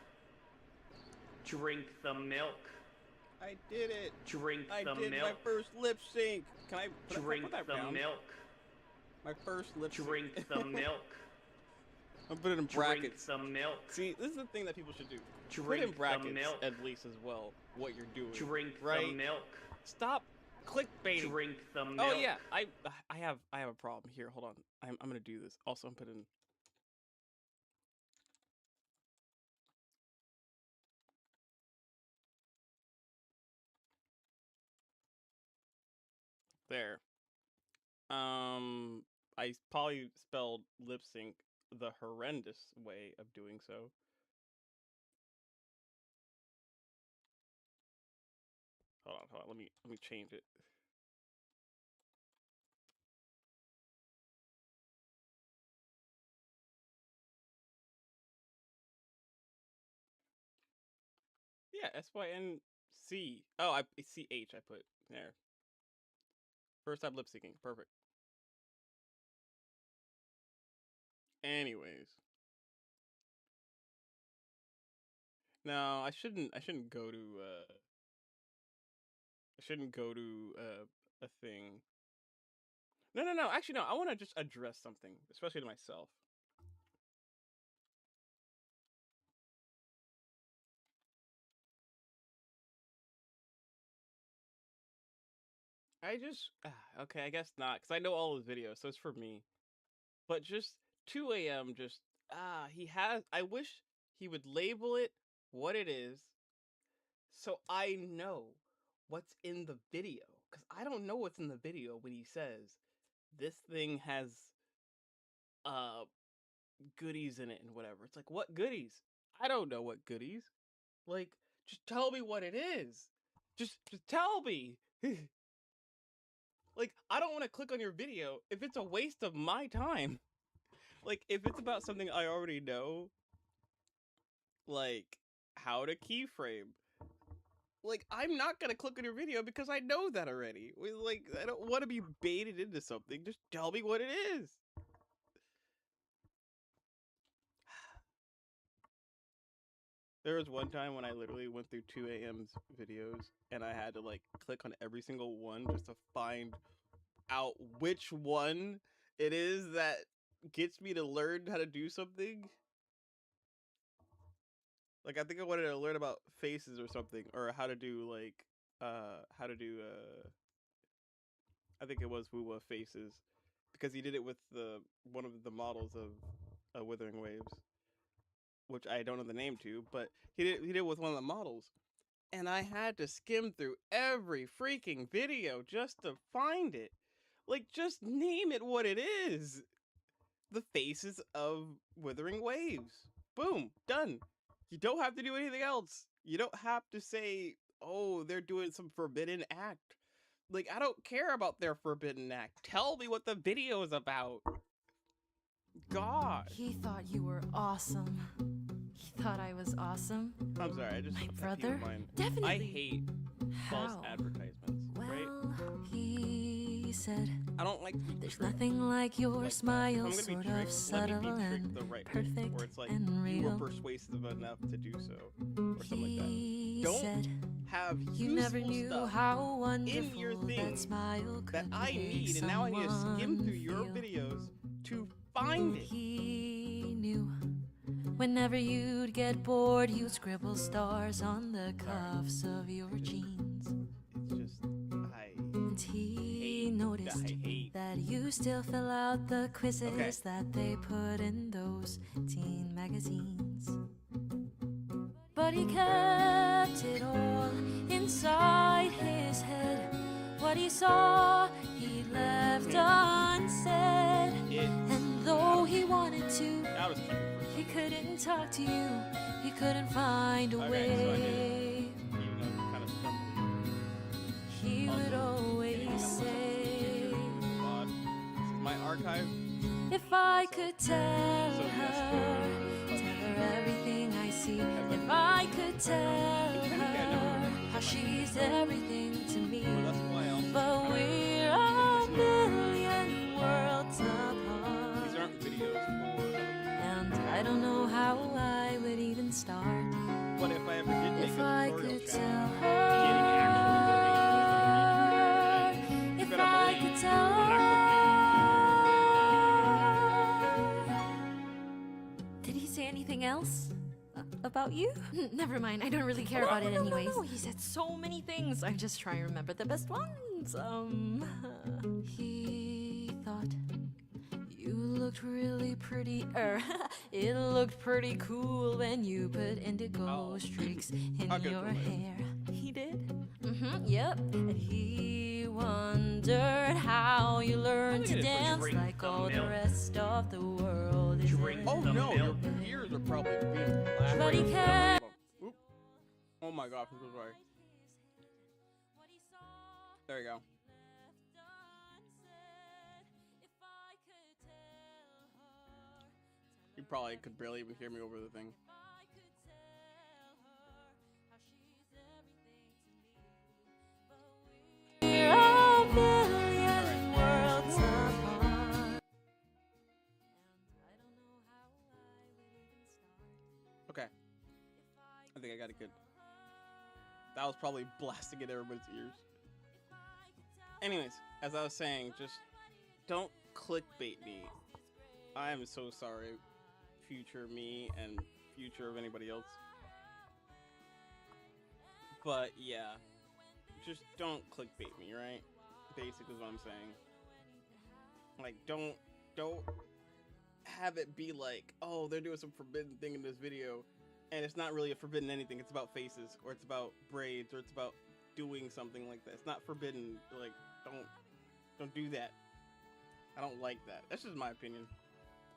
[SPEAKER 4] Drink the milk.
[SPEAKER 1] I did it!
[SPEAKER 4] Drink
[SPEAKER 1] I
[SPEAKER 4] the
[SPEAKER 1] did
[SPEAKER 4] milk.
[SPEAKER 1] my first lip sync! Can I put
[SPEAKER 4] Drink
[SPEAKER 1] that
[SPEAKER 4] the
[SPEAKER 1] down?
[SPEAKER 4] milk.
[SPEAKER 1] My first lip sync.
[SPEAKER 4] Drink the milk.
[SPEAKER 1] I'm putting in brackets.
[SPEAKER 4] Drink the milk.
[SPEAKER 1] See, this is the thing that people should do. Put
[SPEAKER 4] Drink
[SPEAKER 1] in brackets
[SPEAKER 4] the milk.
[SPEAKER 1] at least as well what you're doing.
[SPEAKER 4] Drink
[SPEAKER 1] right?
[SPEAKER 4] the milk.
[SPEAKER 1] Stop clickbaiting.
[SPEAKER 4] Drink the milk.
[SPEAKER 1] Oh yeah, I have a problem here. Hold on, I'm gonna do this. Also, I'm putting. There. I probably spelled lip sync the horrendous way of doing so. Hold on. Let me change it. Yeah, SYNC. Oh, CH I put there. First time lip syncing. Perfect. Anyways. No, I shouldn't go to a thing. No. Actually no, I want to just address something, especially to myself. Okay, I guess not, because I know all his videos, so it's for me. But just 2 a.m. just I wish he would label it what it is, so I know what's in the video, because I don't know what's in the video when he says this thing has goodies in it and whatever. It's like, what goodies? I don't know what goodies. Like, just tell me what it is. Just tell me. Like, I don't want to click on your video if it's a waste of my time. Like, if it's about something I already know, like how to keyframe, like, I'm not gonna click on your video because I know that already. Like, I don't want to be baited into something. Just tell me what it is. There was one time when I literally went through 2 a.m.'s videos and I had to like click on every single one just to find out which one it is that gets me to learn how to do something. Like, I think I wanted to learn about faces or something, or how to do like I think it was Wuwa faces, because he did it with one of the models of Withering Waves, which I don't know the name to, but he did it with one of the models. And I had to skim through every freaking video just to find it. Like, just name it what it is. The faces of Withering Waves. Boom, done. You don't have to do anything else. You don't have to say, oh, they're doing some forbidden act. Like, I don't care about their forbidden act. Tell me what the video is about. God.
[SPEAKER 7] He thought you were awesome. He thought I was awesome.
[SPEAKER 1] I'm sorry, I just
[SPEAKER 7] My
[SPEAKER 1] have to
[SPEAKER 7] brother?
[SPEAKER 1] keep in mind.
[SPEAKER 7] Definitely.
[SPEAKER 1] I hate false
[SPEAKER 7] How?
[SPEAKER 1] advertisements, right?
[SPEAKER 7] Well, he said,
[SPEAKER 1] I don't like to be
[SPEAKER 7] there's
[SPEAKER 1] tricked
[SPEAKER 7] nothing like your
[SPEAKER 1] like that. If
[SPEAKER 7] smile,
[SPEAKER 1] I'm gonna be
[SPEAKER 7] sort of
[SPEAKER 1] tricked, let me
[SPEAKER 7] subtle
[SPEAKER 1] be tricked
[SPEAKER 7] and
[SPEAKER 1] the right way,
[SPEAKER 7] perfect
[SPEAKER 1] where it's like
[SPEAKER 7] and
[SPEAKER 1] you were
[SPEAKER 7] real.
[SPEAKER 1] persuasive enough to do so, or something like that.
[SPEAKER 7] He
[SPEAKER 1] Don't
[SPEAKER 7] said,
[SPEAKER 1] have
[SPEAKER 7] you never
[SPEAKER 1] useful
[SPEAKER 7] knew
[SPEAKER 1] stuff
[SPEAKER 7] how wonderful
[SPEAKER 1] in your
[SPEAKER 7] that
[SPEAKER 1] thing
[SPEAKER 7] smile could
[SPEAKER 1] that I
[SPEAKER 7] make
[SPEAKER 1] need, and now I need to skim through your
[SPEAKER 7] someone
[SPEAKER 1] videos to find it.
[SPEAKER 7] He knew whenever you'd get bored, you'd scribble stars on the cuffs of your jeans.
[SPEAKER 1] It's just
[SPEAKER 7] And he noticed
[SPEAKER 1] I hate.
[SPEAKER 7] that you still fill out the quizzes
[SPEAKER 1] Okay.
[SPEAKER 7] that they put in those teen magazines. But he kept it all inside his head. What he saw, he left unsaid. And though he wanted to,
[SPEAKER 1] I'll just keep it
[SPEAKER 7] he couldn't talk to you. He couldn't find a
[SPEAKER 1] Okay, so I
[SPEAKER 7] way.
[SPEAKER 1] for even though I'm kind of stumbling.
[SPEAKER 7] He would always say,
[SPEAKER 1] This is my archive.
[SPEAKER 7] if I could tell
[SPEAKER 1] So
[SPEAKER 7] her everything I see. If I could tell her how she's everything to me.
[SPEAKER 1] That's why I'll.
[SPEAKER 7] But we're a million worlds apart.
[SPEAKER 1] These aren't videos for.
[SPEAKER 7] And I don't know how I would even start.
[SPEAKER 1] What if I ever did make
[SPEAKER 7] If
[SPEAKER 1] a
[SPEAKER 7] I
[SPEAKER 1] tutorial
[SPEAKER 7] could
[SPEAKER 1] channel?
[SPEAKER 7] tell her,
[SPEAKER 1] You're
[SPEAKER 7] if
[SPEAKER 1] gonna
[SPEAKER 7] I
[SPEAKER 1] believe
[SPEAKER 7] could tell
[SPEAKER 1] I'm not
[SPEAKER 7] her, anything else about you?
[SPEAKER 8] Never mind, I don't really care
[SPEAKER 7] No,
[SPEAKER 8] about it
[SPEAKER 7] no, no,
[SPEAKER 8] anyways.
[SPEAKER 7] no, he said so many things. I'm just trying to remember the best ones. He thought you looked really pretty. It looked pretty cool when you put indigo streaks in
[SPEAKER 1] I'll get
[SPEAKER 7] your
[SPEAKER 1] to it.
[SPEAKER 7] hair. He did? Yep. And he wondered how you learned to dance like all the rest of the world.
[SPEAKER 1] Oh no, your ears are probably being flat.
[SPEAKER 7] But he kept.
[SPEAKER 1] Oop. Oh my gosh, I'm so sorry. There you go. You probably could barely even hear me over the thing.
[SPEAKER 7] We're a billion worlds apart.
[SPEAKER 1] Okay. I think I got it good. That was probably blasting in everybody's ears. Anyways, as I was saying, just don't clickbait me. I am so sorry, future me and future of anybody else. But yeah, just don't clickbait me, right? Basically is what I'm saying. Like, don't have it be like, oh, they're doing some forbidden thing in this video, and it's not really a forbidden anything. It's about faces, or it's about braids, or it's about doing something like that. It's not forbidden. Like, don't do that. I don't like that. That's just my opinion.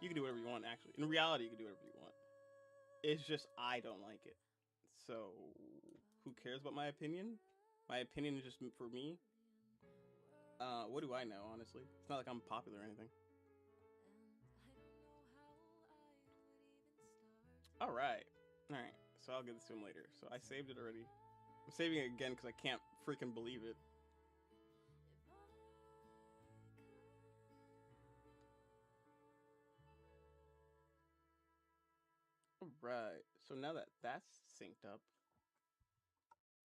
[SPEAKER 1] You can do whatever you want, actually. In reality, you can do whatever you want. It's just I don't like it. So, who cares about my opinion? My opinion is just for me. What do I know, honestly? It's not like I'm popular or anything. Alright. Alright. So I'll get this to him later. So I saved it already. I'm saving it again because I can't freaking believe it. Alright. So now that that's synced up,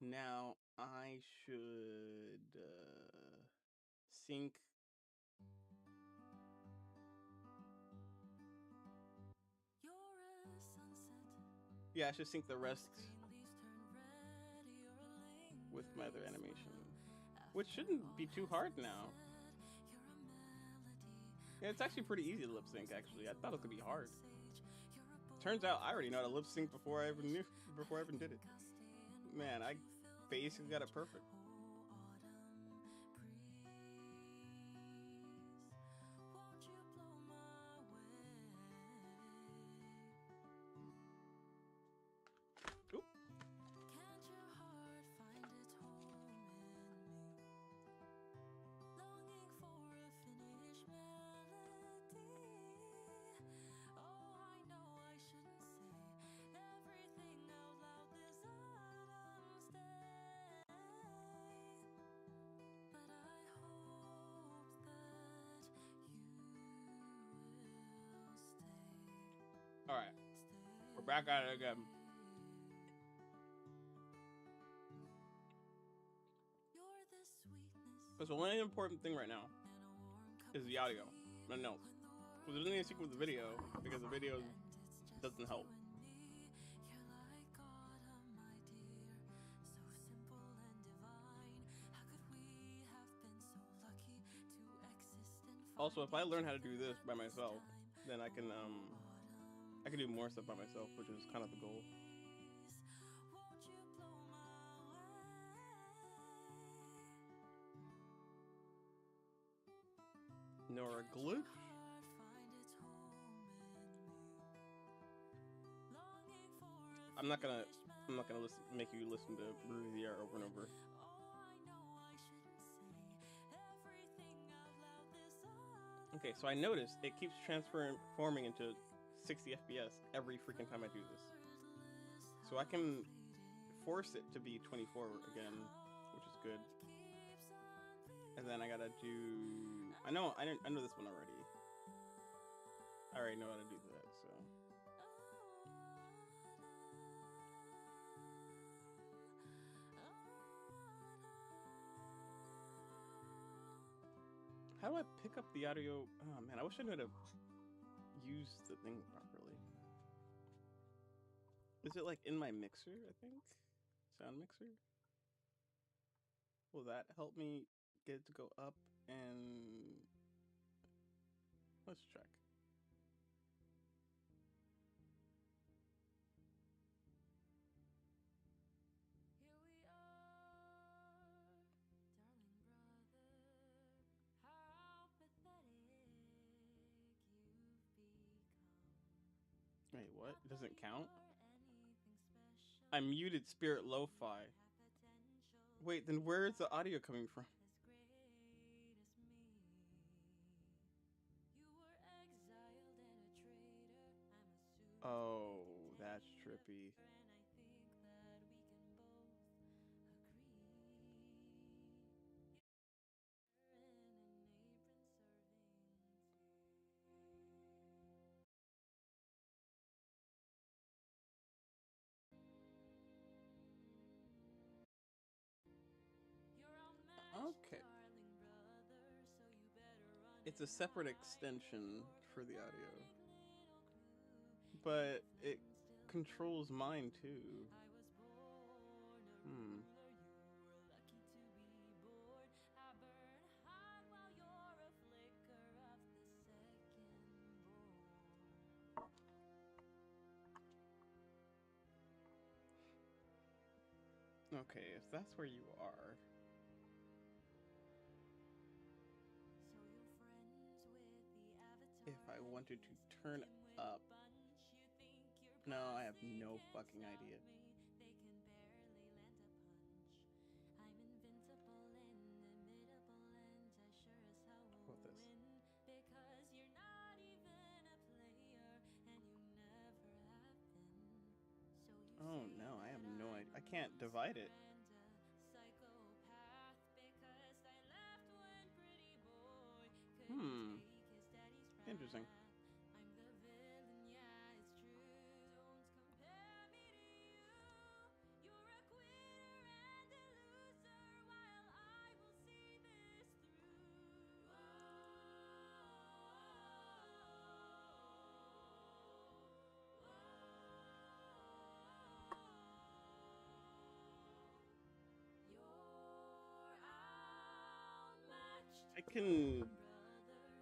[SPEAKER 1] now I should sync. Yeah, I should sync the rest with my other animation, which shouldn't be too hard now. Yeah, it's actually pretty easy to lip sync. Actually, I thought it could be hard. Turns out I already know how to lip sync before I even did it. Man, I basically got it perfect. Oop. Alright, we're back at it again. Because the only important thing right now is the audio. No, well, there's nothing to with the video because the video doesn't help. Also, if I learn how to do this by myself, then I can do more stuff by myself, which is kind of the goal. Nor a glitch. I'm not gonna make you listen to Rudier over and over. Okay, so I noticed it keeps transforming into 60 FPS every freaking time I do this. So I can force it to be 24 again, which is good. And then I gotta do. I know this one already. I already know how to do that. So. How do I pick up the audio? Oh man, I wish I knew how to use the thing properly. Is it like in my mixer, I think? Sound mixer? Will that help me get it to go up and... Let's check.
[SPEAKER 7] Here we are, darling brother. How pathetic you've become.
[SPEAKER 1] Wait, what? It doesn't count? I muted Spirit Lo-Fi. Wait, then where is the audio coming from? Oh, that's trippy. Okay. It's a separate extension for the audio. But it controls mine too. Hmm. Okay, if that's where you are. If I wanted to turn up. No, I have no fucking idea. What this? Oh no, I have no idea. I can't divide it. Hmm. Interesting. I can...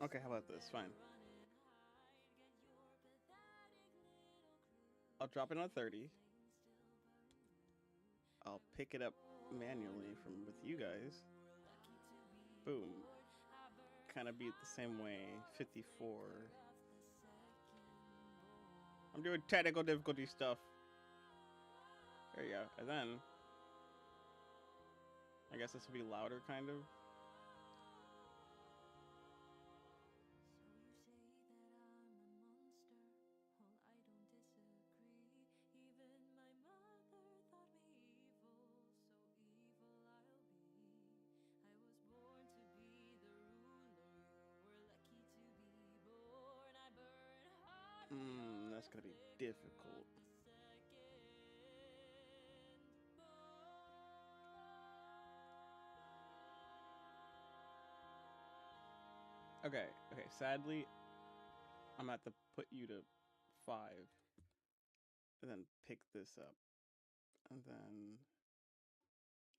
[SPEAKER 1] Okay, how about this? Fine. I'll drop it on 30. I'll pick it up manually from with you guys. Boom. Kind of beat the same way. 54. I'm doing technical difficulty stuff. There you go. And then... I guess this will be louder, kind of. That's gonna be difficult. Okay, sadly, I'm gonna have to put you to 5. And then pick this up. And then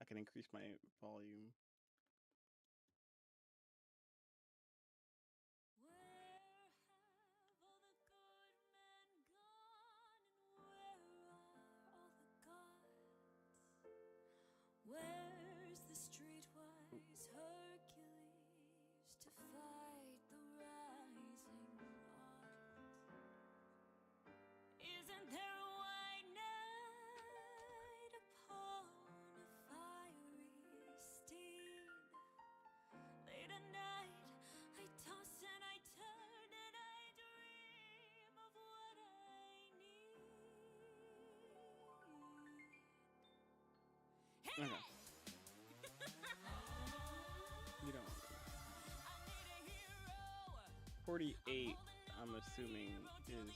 [SPEAKER 1] I can increase my volume.
[SPEAKER 7] Where's the streetwise Hercules to fight the rising odds? Isn't there a white knight upon a fiery steed? Late at night, I toss and I turn and I dream of what I need. Hit
[SPEAKER 1] Okay.
[SPEAKER 7] it!
[SPEAKER 1] You don't. 48, I'm assuming, is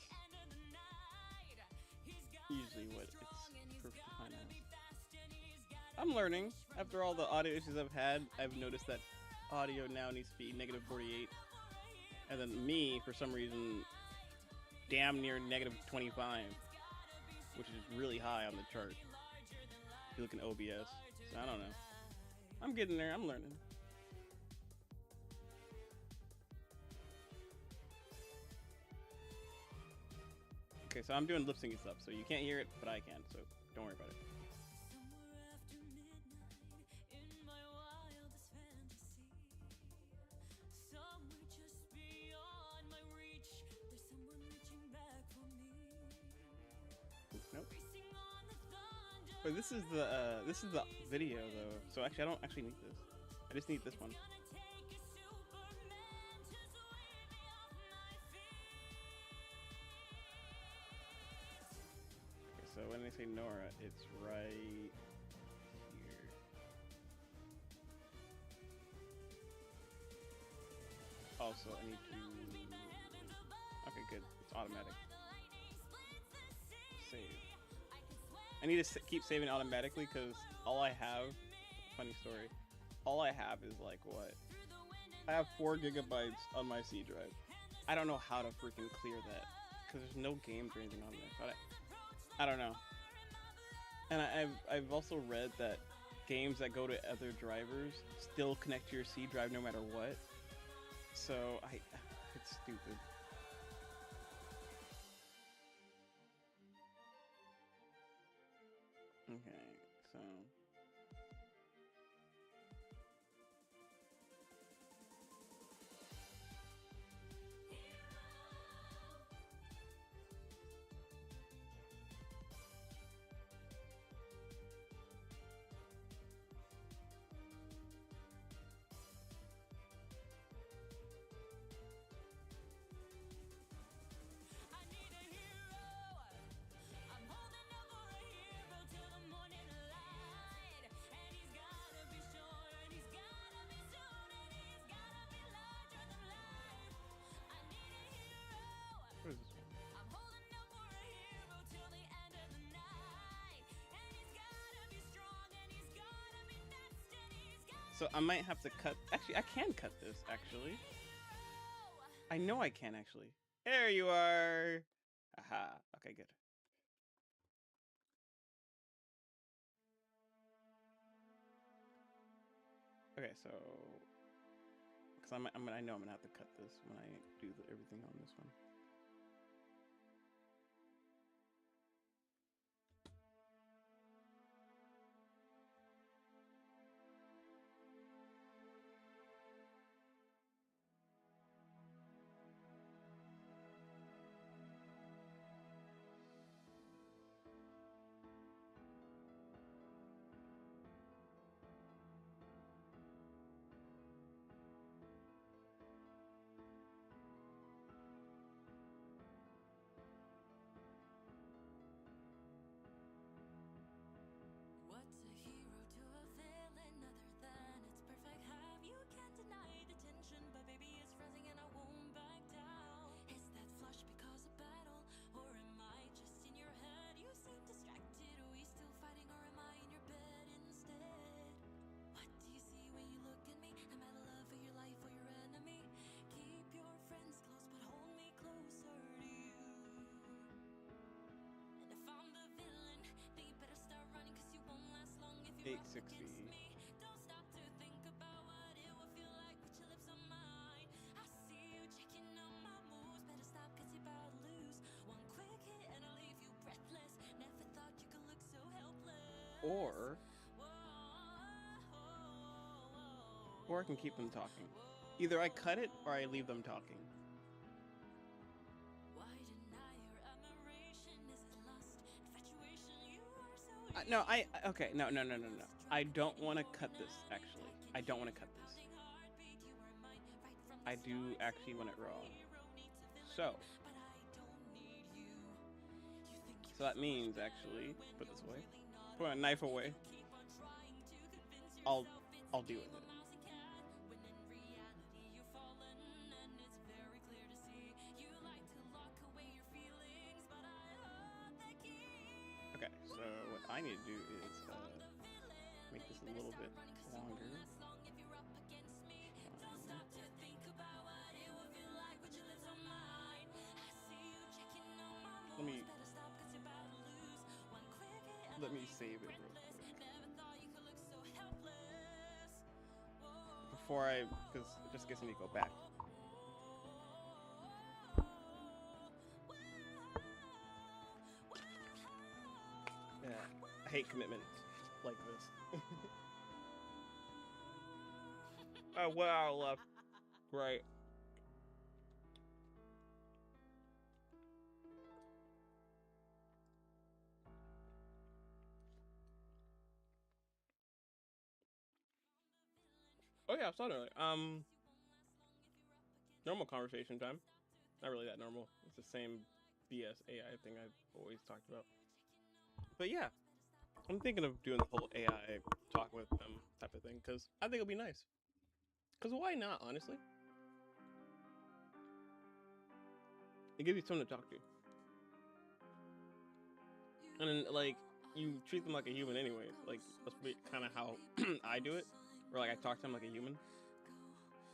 [SPEAKER 1] usually what it's perfect behind now. I'm learning. After all the audio issues I've had, I've noticed that audio now needs to be negative 48. And then me, for some reason, damn near negative 25. which is really high on the chart. If you look in OBS, so I don't know. I'm getting there. I'm learning. Okay, so I'm doing lip syncing stuff, so you can't hear it, but I can, so don't worry about it. Nope. But this is the video though, so actually I don't actually need this. I just need this one. Okay, so when they say Nora, it's right here. Also, I need to. Okay, good. It's automatic. Save. I need to keep saving automatically because all I have, funny story, all I have is like what? I have 4 gigabytes on my C drive. I don't know how to freaking clear that because there's no games or anything on there. But I don't know. And I've also read that games that go to other drivers still connect to your C drive no matter what. So it's stupid. Okay, so what is this one? So I might have to cut. Actually, I can cut this. Actually, I know I can. Actually, there you are. Aha. Okay, good. Okay, so because I know I'm gonna have to cut this when I do everything on this one.
[SPEAKER 7] What's a hero to a villain other than it's perfect have? You can't deny the tension, but baby it's rising and I won't back down. Is that flush because of battle, or am I just in your head? You seem distracted, are we still fighting, or am I in your bed instead? What do you see when you look at me? Am I the love of your life or your enemy? Keep your friends close, but hold me closer to you. And if I'm the villain, then you better start running, cause you won't last long if you're up
[SPEAKER 1] 860.
[SPEAKER 7] against me. Don't stop to think about what it will feel like with your lips on mine. I see you checking on my moves, better stop cause you're about to lose. One quick hit and I'll leave you breathless. Never thought you could look so helpless.
[SPEAKER 1] Or I can keep them talking. Either I cut it or I leave them talking.
[SPEAKER 7] Why deny your admiration? Is it lust, infatuation? You are so
[SPEAKER 1] No, okay, no. I don't want to cut this, actually. I don't want to cut this. I do actually want it raw. So that means, actually, put this away. Put a knife away. I'll deal with it. Okay, so what I need to do is make this a little bit longer. Let me Let me save it real quick. Before I, because it just gets me to go back. Yeah, I hate commitments like this. Oh wow, left, right. Oh yeah, I saw it earlier. Normal conversation time. Not really that normal. It's the same BS AI thing I've always talked about. But yeah, I'm thinking of doing the whole AI talk with them type of thing because I think it'll be nice. Because why not, honestly? It gives you someone to talk to. And then, like, you treat them like a human anyway. Like, that's kind of how I do it. Or, like, I talk to them like a human.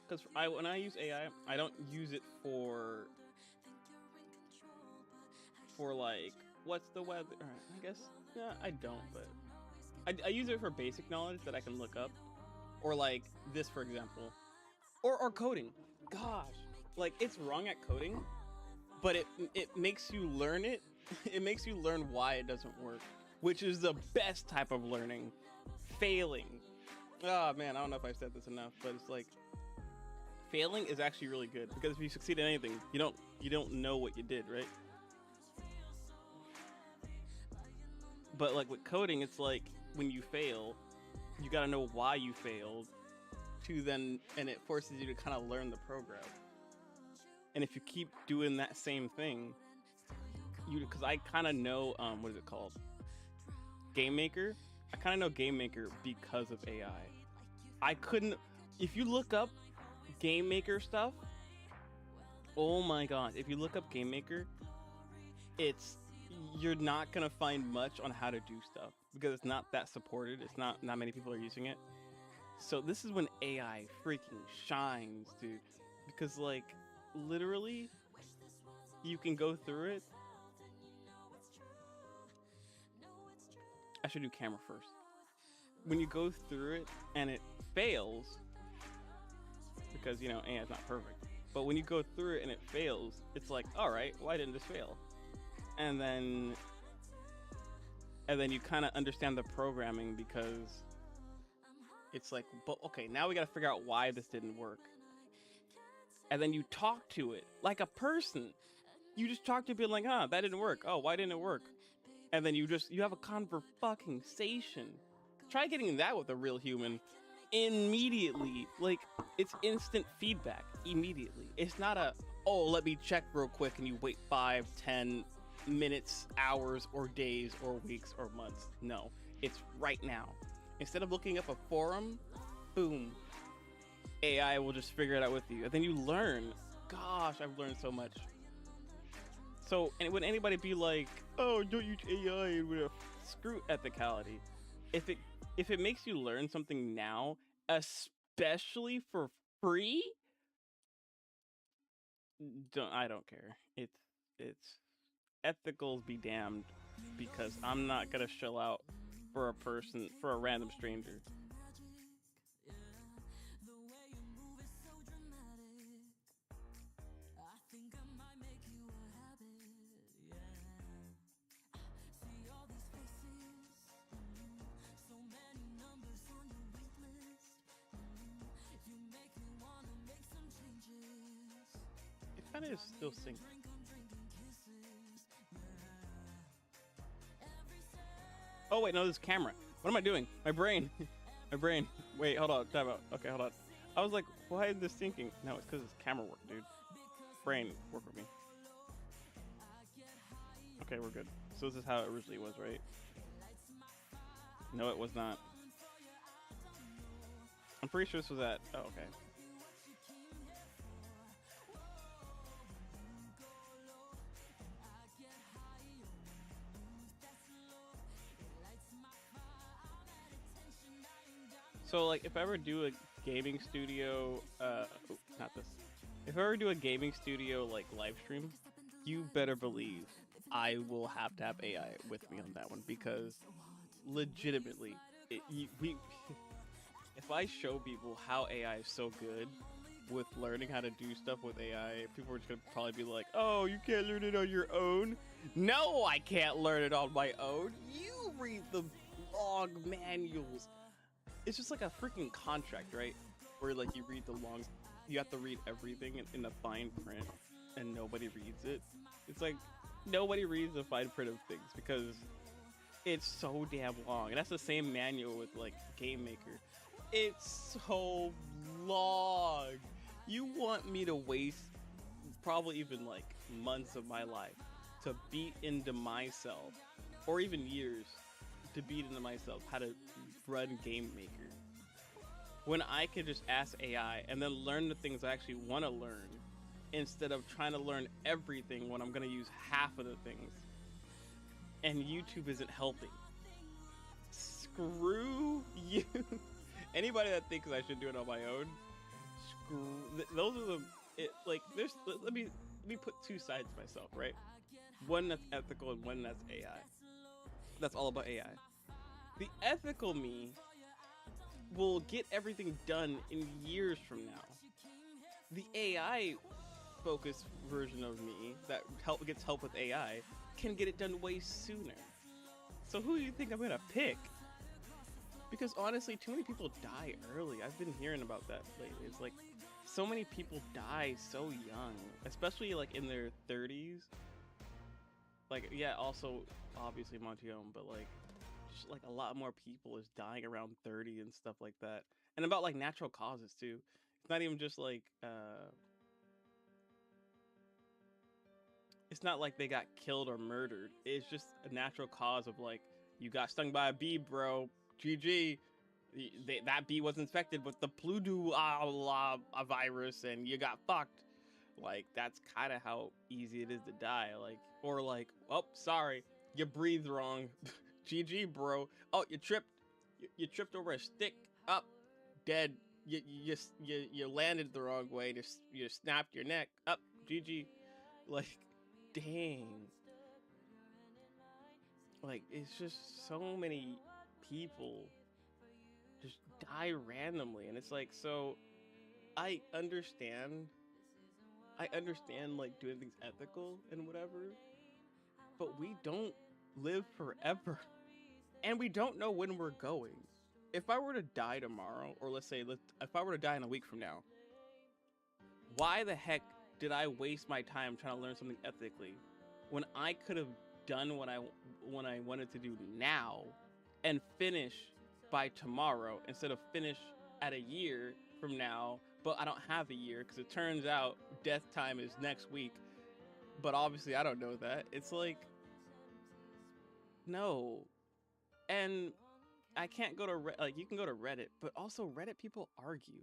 [SPEAKER 1] Because when I use AI, I don't use it for like, what's the weather? I guess, yeah, I don't, but I use it for basic knowledge that I can look up. Or, like, this, for example. Or coding. Gosh. Like, it's wrong at coding, but it makes you learn it. It makes you learn why it doesn't work, which is the best type of learning. Failing. Oh man, I don't know if I've said this enough, but it's like failing is actually really good because if you succeed at anything, you don't know what you did, right? But like with coding, it's like when you fail, you got to know why you failed and it forces you to kind of learn the program. And if you keep doing that same thing, because I kind of know, what is it called? Game Maker. I kind of know Game Maker because of AI. I couldn't, if you look up Game Maker stuff, oh my god, if you look up Game Maker, you're not gonna find much on how to do stuff because it's not that supported. It's not many people are using it. So this is when AI freaking shines, dude. Because like, literally, you can go through it. I should do camera first. When you go through it and it fails, because you know AI is not perfect, but when you go through it and it fails, it's like, all right, why didn't this fail? And then you kind of understand the programming because it's like, but okay, now we got to figure out why this didn't work. And then you talk to it like a person. You just talk to it, be like, that didn't work. Oh, why didn't it work? And then you have a conversation. Try getting that with a real human immediately. Like, it's instant feedback immediately. It's not let me check real quick and you wait 5, 10 minutes, hours, or days, or weeks, or months. No, it's right now. Instead of looking up a forum, boom, AI will just figure it out with you. And then you learn. Gosh, I've learned so much. So, and would anybody be like, oh, don't use AI with a screw ethicality? If it makes you learn something now, especially for free, I don't care. It's ethicals be damned, because I'm not gonna shell out for a random stranger. It kind of is still synced. Oh wait, no, this is camera. What am I doing? My brain. My brain. Wait, hold on. Time out. Okay, hold on. I was like, why is this syncing? No, it's because it's camera work, dude. Brain, work with me. Okay, we're good. So this is how it originally was, right? No, it was not. I'm pretty sure this was at... Oh, okay. So, like, if I ever do a gaming studio, not this. If I ever do a gaming studio, like, live stream, you better believe I will have to have AI with me on that one, because legitimately, if I show people how AI is so good with learning how to do stuff with AI, people are just gonna probably be like, "Oh, you can't learn it on your own." No, I can't learn it on my own. You read the long manuals. It's just like a freaking contract, right? Where like you read the long, you have to read everything in the fine print, and nobody reads it. It's like nobody reads the fine print of things because it's so damn long. And that's the same manual with like Game Maker. It's so long. You want me to waste probably even like months of my life to beat into myself, or even years to beat into myself how to run Game Maker, when I could just ask AI and then learn the things I actually want to learn, instead of trying to learn everything when I'm going to use half of the things. And YouTube isn't helping. Screw you. Anybody that thinks I should do it on my own, those are the let me put two sides to myself, right? One that's ethical and one that's AI. That's all about AI. The ethical me will get everything done in years from now. The AI focused version of me that gets help with AI can get it done way sooner. So who do you think I'm gonna pick? Because honestly, too many people die early. I've been hearing about that lately. It's like so many people die so young, especially like in their 30s. Like, yeah, also obviously Montione, but like just like a lot more people is dying around 30 and stuff like that. And about like natural causes too. It's not even just like it's not like they got killed or murdered. It's just a natural cause of like, you got stung by a bee, bro. GG. That bee was infected with the Pluto virus and you got fucked. Like, that's kind of how easy it is to die. Like, or like, oh, sorry, you breathed wrong. GG, bro. Oh, you tripped. You tripped over a stick. Up, dead. You landed the wrong way. You snapped your neck. Up, GG. Like, dang. Like, it's just so many people just die randomly, and it's like, so I understand like doing things ethical and whatever, but we don't live forever, and we don't know when we're going. If I were to die tomorrow, or let's say if I were to die in a week from now, why the heck did I waste my time trying to learn something ethically when I could have done what I wanted to do now and finish by tomorrow, instead of finish at a year from now, but I don't have a year because it turns out death time is next week, but obviously I don't know that. It's like, no. And I can't go to like, you can go to Reddit, but also Reddit people argue,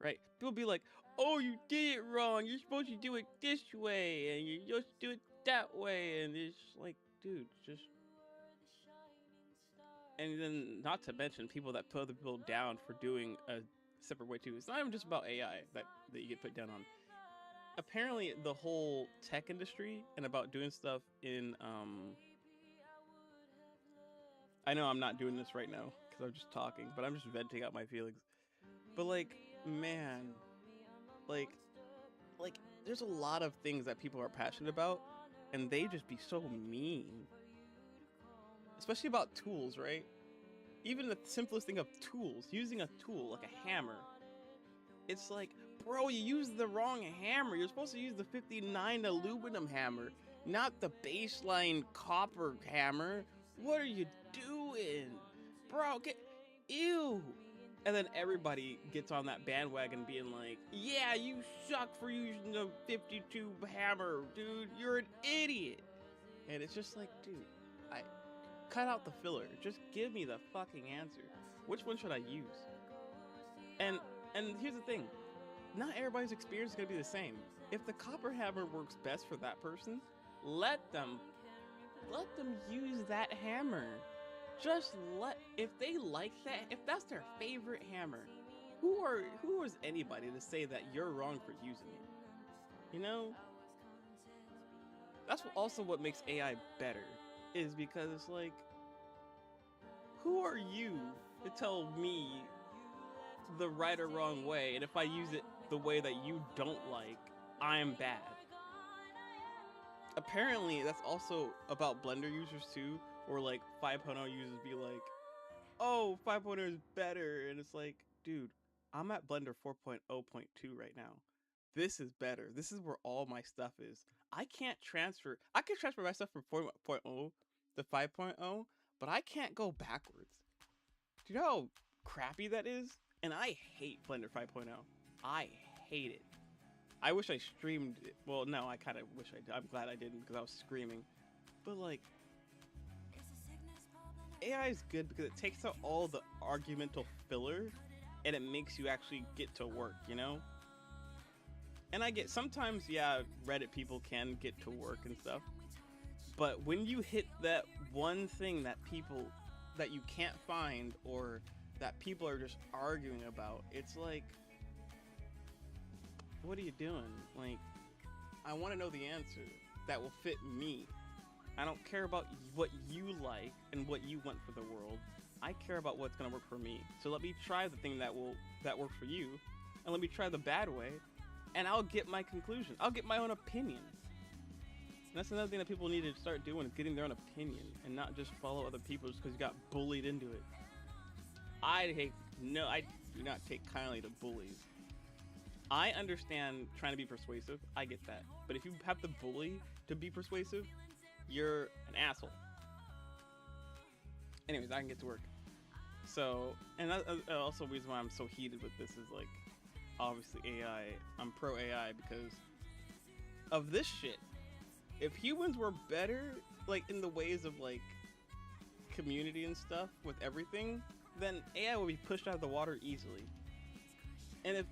[SPEAKER 1] right? People be like, oh, you did it wrong, you're supposed to do it this way and you're supposed to do it that way, and it's like, dude, just. And then, not to mention people that put other people down for doing a separate way too. It's not even just about AI that you get put down on. Apparently, the whole tech industry and about doing stuff in I know I'm not doing this right now because I'm just talking, but I'm just venting out my feelings. But like, man, like there's a lot of things that people are passionate about, and they just be so mean. Especially about tools, right? Even the simplest thing of tools, using a tool like a hammer. It's like, bro, you used the wrong hammer. You're supposed to use the 59 aluminum hammer, not the baseline copper hammer. What are you doing? Bro, ew. And then everybody gets on that bandwagon being like, yeah, you suck for using the 52 hammer, dude. You're an idiot. And it's just like, dude, cut out the filler. Just give me the fucking answer. Which one should I use? And here's the thing. Not everybody's experience is going to be the same. If the copper hammer works best for that person, let them use that hammer. If they like that, if that's their favorite hammer, who is anybody to say that you're wrong for using it? You know? That's also what makes AI better, is because it's like, who are you to tell me the right or wrong way? And if I use it the way that you don't like, I'm bad. Apparently, that's also about Blender users too, or like 5.0 users be like, oh, 5.0 is better. And it's like, dude, I'm at Blender 4.0.2 right now. This is better. This is where all my stuff is. I can transfer my stuff from 4.0 to 5.0, but I can't go backwards. Do you know how crappy that is? And I hate Blender 5.0. I hate it. I wish I streamed it. Well, no, I kind of wish I did. I'm glad I didn't because I was screaming. But like, AI is good because it takes out all the argumental filler and it makes you actually get to work, you know? And I get sometimes, yeah, Reddit people can get to work and stuff. But when you hit that one thing that you can't find or that people are just arguing about, it's like, what are you doing? Like, I want to know the answer that will fit me. I don't care about what you like and what you want for the world. I care about what's gonna work for me. So let me try the thing that works for you, and let me try the bad way, and I'll get my conclusion. I'll get my own opinion. And that's another thing that people need to start doing, is getting their own opinion and not just follow other people just because you got bullied into it. I do not take kindly to bullies. I understand trying to be persuasive. I get that. But if you have to bully to be persuasive, you're an asshole. Anyways, I can get to work. So, and that, also the reason why I'm so heated with this is like, obviously AI. I'm pro AI because of this shit. If humans were better, like in the ways of like community and stuff with everything, then AI would be pushed out of the water easily. And if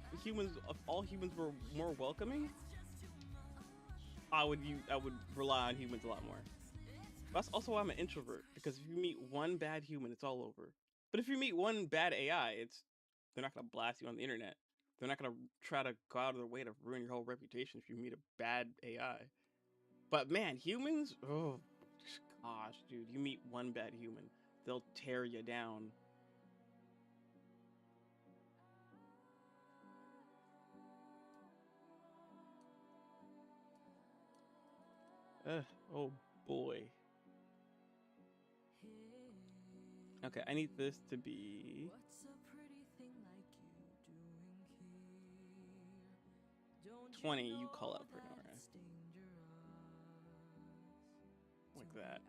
[SPEAKER 1] all humans were more welcoming, I would rely on humans a lot more. That's also why I'm an introvert, because if you meet one bad human, it's all over. But if you meet one bad AI, they're not gonna blast you on the internet. They're not gonna try to go out of their way to ruin your whole reputation if you meet a bad AI. But man, humans, oh gosh, dude, you meet one bad human, they'll tear you down. Oh boy. Okay, I need this to be 20. You call out for an hour. Like that.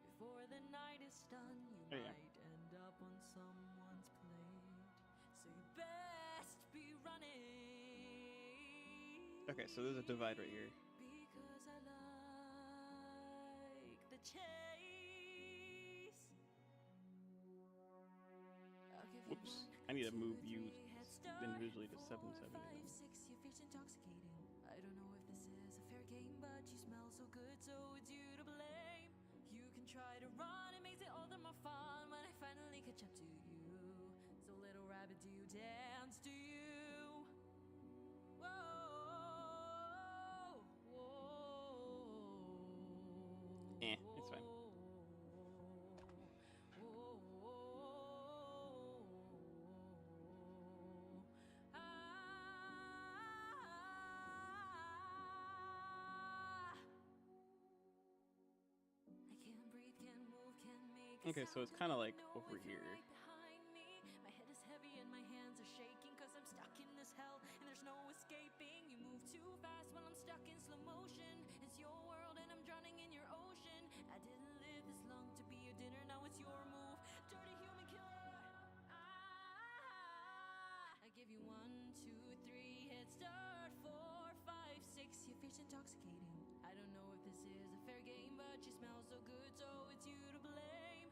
[SPEAKER 7] Before the night is done, you
[SPEAKER 1] Oh, yeah.
[SPEAKER 7] might end up on someone's plate. So you best be running.
[SPEAKER 1] Okay, so there's a divide right here.
[SPEAKER 7] Because I like the chase. I'll give you
[SPEAKER 1] Whoops.
[SPEAKER 7] one,
[SPEAKER 1] I need to move
[SPEAKER 7] two,
[SPEAKER 1] you
[SPEAKER 7] three, head start.
[SPEAKER 1] individually to
[SPEAKER 7] 4,
[SPEAKER 1] 770.
[SPEAKER 7] 5, 6, your feet's intoxicating. I don't know if this is a fair game, but you smell so good, so it's you to blame. You can try to run, it makes it all the more fun when I finally catch up to you. So little rabbit, do you dance? Do you? Whoa, whoa.
[SPEAKER 1] It's fine. Okay, so it's kind of like over here.
[SPEAKER 7] My head is heavy and my hands are shaking cause I'm stuck in this hell and there's no escaping. You move too fast when I'm stuck in slow motion. It's your world and I'm drowning in your ocean. I didn't live this long to be your dinner, now it's your move. Dirty human killer. I give you 1, 2, 3, head start. 4, 5, 6, your feet's intoxicating. I don't know if this is a fair game, but you smell so good, so it's you to blame.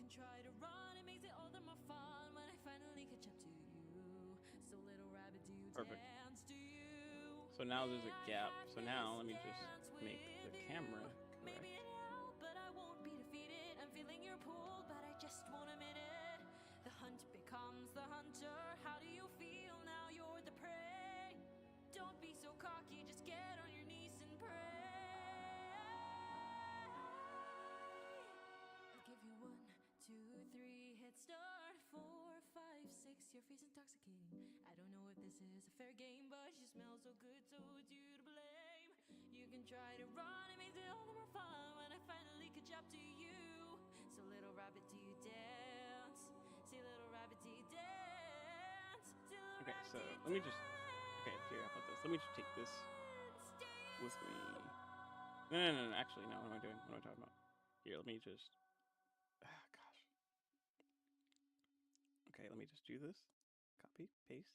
[SPEAKER 7] Try to run, it makes it all the more fun when I finally catch up to you. So little rabbit, do you
[SPEAKER 1] Perfect.
[SPEAKER 7] dance? Do you?
[SPEAKER 1] So now there's a gap. So now let me just make the camera correct.
[SPEAKER 7] Maybe now, but I won't be defeated. I'm feeling your pull, but I just won't admit it. The hunt becomes the hunter. How do you feel now? You're the prey. Don't be face intoxicating. I don't know if this is a fair game, but you smell so good, so it's you to blame. You can try to run, it makes it all the more fun when I finally catch up to you. So little rabbit, do you dance? See little rabbit, do you dance? See little
[SPEAKER 1] Okay,
[SPEAKER 7] rabbit,
[SPEAKER 1] so
[SPEAKER 7] do you
[SPEAKER 1] let me just.
[SPEAKER 7] dance?
[SPEAKER 1] Okay, here, how about this? Let me just take this
[SPEAKER 7] Dance,
[SPEAKER 1] with me.
[SPEAKER 7] dance.
[SPEAKER 1] No. Actually, no. What am I doing? What am I talking about? Here, let me just. Ah, gosh. Okay, let me just do this. Copy, paste.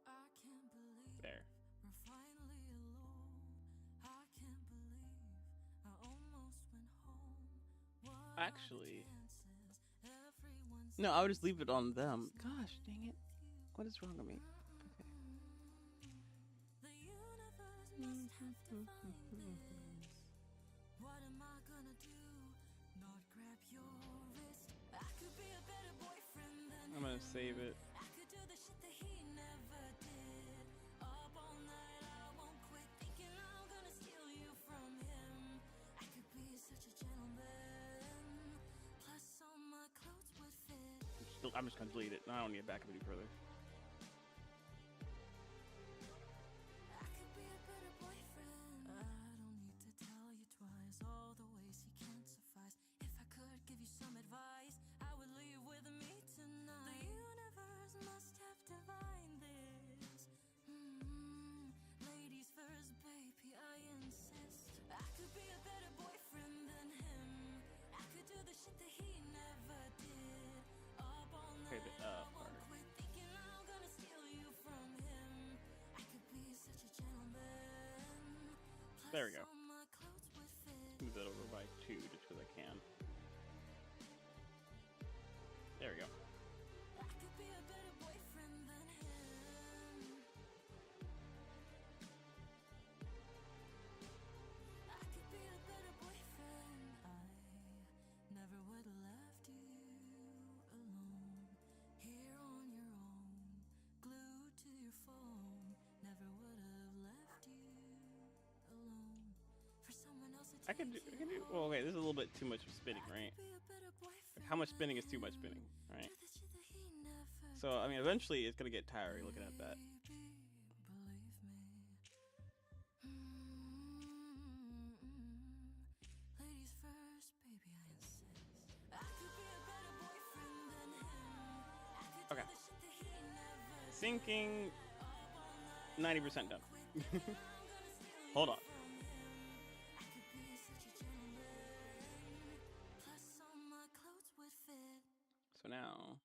[SPEAKER 7] I can't believe
[SPEAKER 1] There.
[SPEAKER 7] we're finally alone. I can't believe I almost went home. What are the
[SPEAKER 1] Actually,
[SPEAKER 7] chances everyone's
[SPEAKER 1] no. I would just leave it on them. Gosh, dang it! What is wrong with me? Okay.
[SPEAKER 7] the universe must have defined this. What am I gonna do? Not grab your wrist. I could be a better boyfriend than
[SPEAKER 1] I'm gonna
[SPEAKER 7] him.
[SPEAKER 1] save it.
[SPEAKER 7] I could do the shit that he never did. Up all night, I won't quit thinking I'm gonna steal you from him. I could be such a gentleman. Plus, all my clothes would fit.
[SPEAKER 1] I'm just gonna delete it. I don't need to back up any further.
[SPEAKER 7] I could be a better boyfriend. I don't need to tell you twice all the ways he can't suffice. If I could give you some advice, I would leave with me tonight. The universe must have divined this. Ladies first, baby, I insist. I could be a better boyfriend than him. I could do the shit that he never did. Up all night,
[SPEAKER 1] Okay, the
[SPEAKER 7] I
[SPEAKER 1] part.
[SPEAKER 7] won't quit thinking I'm gonna steal you from him. I could be such a gentleman. Plus,
[SPEAKER 1] There we go.
[SPEAKER 7] all my clothes would fit.
[SPEAKER 1] Move that over by 2 just because I can. There we go.
[SPEAKER 7] I could be a better boyfriend than him. I could be a better boyfriend. I never would have left you alone. Here on your own, glued to your phone. Never would have left you alone. For someone else to
[SPEAKER 1] I can do. Well, okay, this is a little bit too much spinning, right? Like, how much spinning is too much spinning, right? So, I mean, eventually it's gonna get tiring looking at that.
[SPEAKER 7] Believe me. Ladies first, baby, I insist. I could be a better boyfriend than him. I could do
[SPEAKER 1] Okay.
[SPEAKER 7] the shit that he never
[SPEAKER 1] Syncing 90% done. Hold on.
[SPEAKER 7] from him. I could be such a gentleman. Plus, all my clothes would fit.
[SPEAKER 1] So now.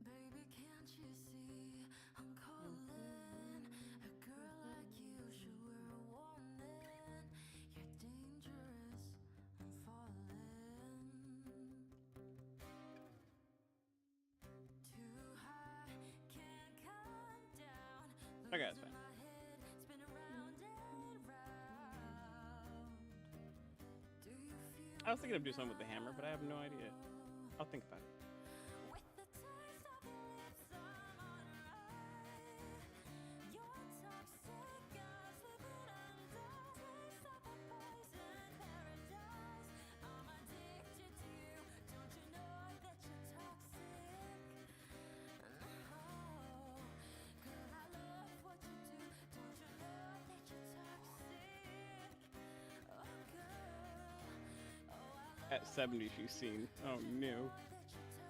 [SPEAKER 7] Baby, can't you see I'm calling? A girl like you should wear a warning. You're dangerous, I'm falling. Too high, can't come down.
[SPEAKER 1] Okay, that's
[SPEAKER 7] Losing
[SPEAKER 1] fine.
[SPEAKER 7] my head, spin around and round. Do you feel
[SPEAKER 1] I was thinking of doing something with the hammer, but I have no idea. I'll think about it.
[SPEAKER 7] with the taste of your lips, I'm alright. Your toxic eyes with it under. Taste of a poison paradise. I'm addicted to you. Don't you know that you're toxic? No, girl, I love what you do. Don't you know that you're toxic? Oh, girl. Oh, I love
[SPEAKER 1] At 70, she's seen. Oh no.
[SPEAKER 7] that you're toxic.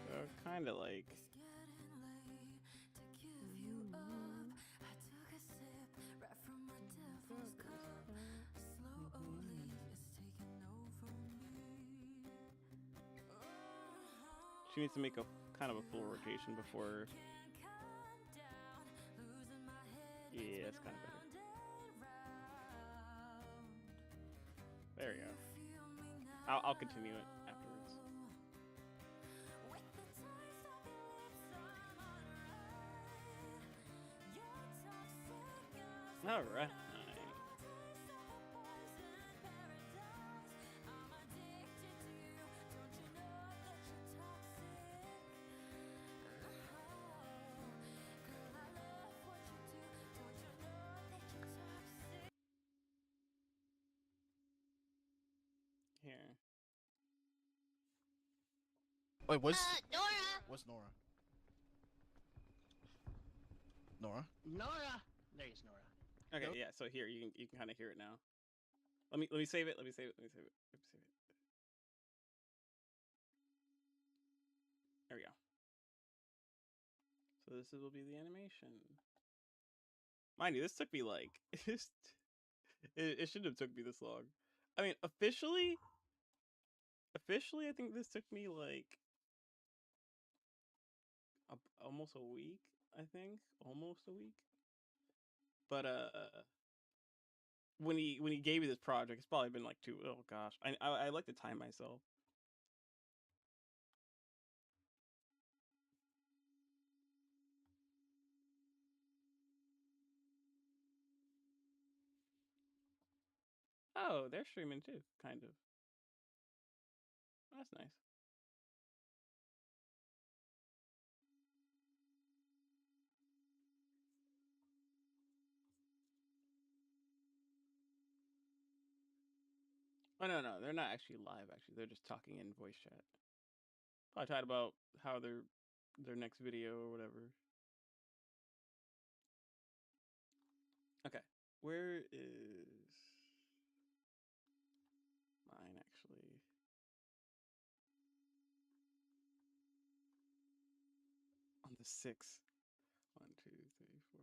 [SPEAKER 1] So kind of like.
[SPEAKER 7] It's getting late to give you up. I took a sip right from my devil's cup. Slowly, it's taking over me.
[SPEAKER 1] She needs to make a kind of a full rotation before.
[SPEAKER 7] Can't come down, losing my head.
[SPEAKER 1] Yeah, that's kind of better.
[SPEAKER 7] Round and round.
[SPEAKER 1] There we go.
[SPEAKER 7] Feel me now.
[SPEAKER 1] I'll continue it afterwards.
[SPEAKER 7] With the taste of your lips, I'm alright. Your toxic eyes.
[SPEAKER 1] All right.
[SPEAKER 7] Taste of a poison paradise. I'm
[SPEAKER 8] Wait, what's
[SPEAKER 9] Nora.
[SPEAKER 8] Nora? Nora?
[SPEAKER 9] Nora. There's Nora.
[SPEAKER 1] Okay,
[SPEAKER 8] Nope.
[SPEAKER 1] yeah. So here you can kind of hear it now. Let me save it. Let me save it. Let me save it. Let me save it. There we go. So this will be the animation. Mind you, this took me like it shouldn't have took me this long. I mean, officially, I think this took me like almost a week. I think almost a week. But when he gave me this project, it's probably been like two. Oh gosh, I like to time myself. Oh, they're streaming too, kind of. That's nice. Oh no, they're not actually live. Actually, they're just talking in voice chat. Probably talking about how their next video or whatever. Okay, where is mine actually? On the 6th. 1, 2, 3, 4.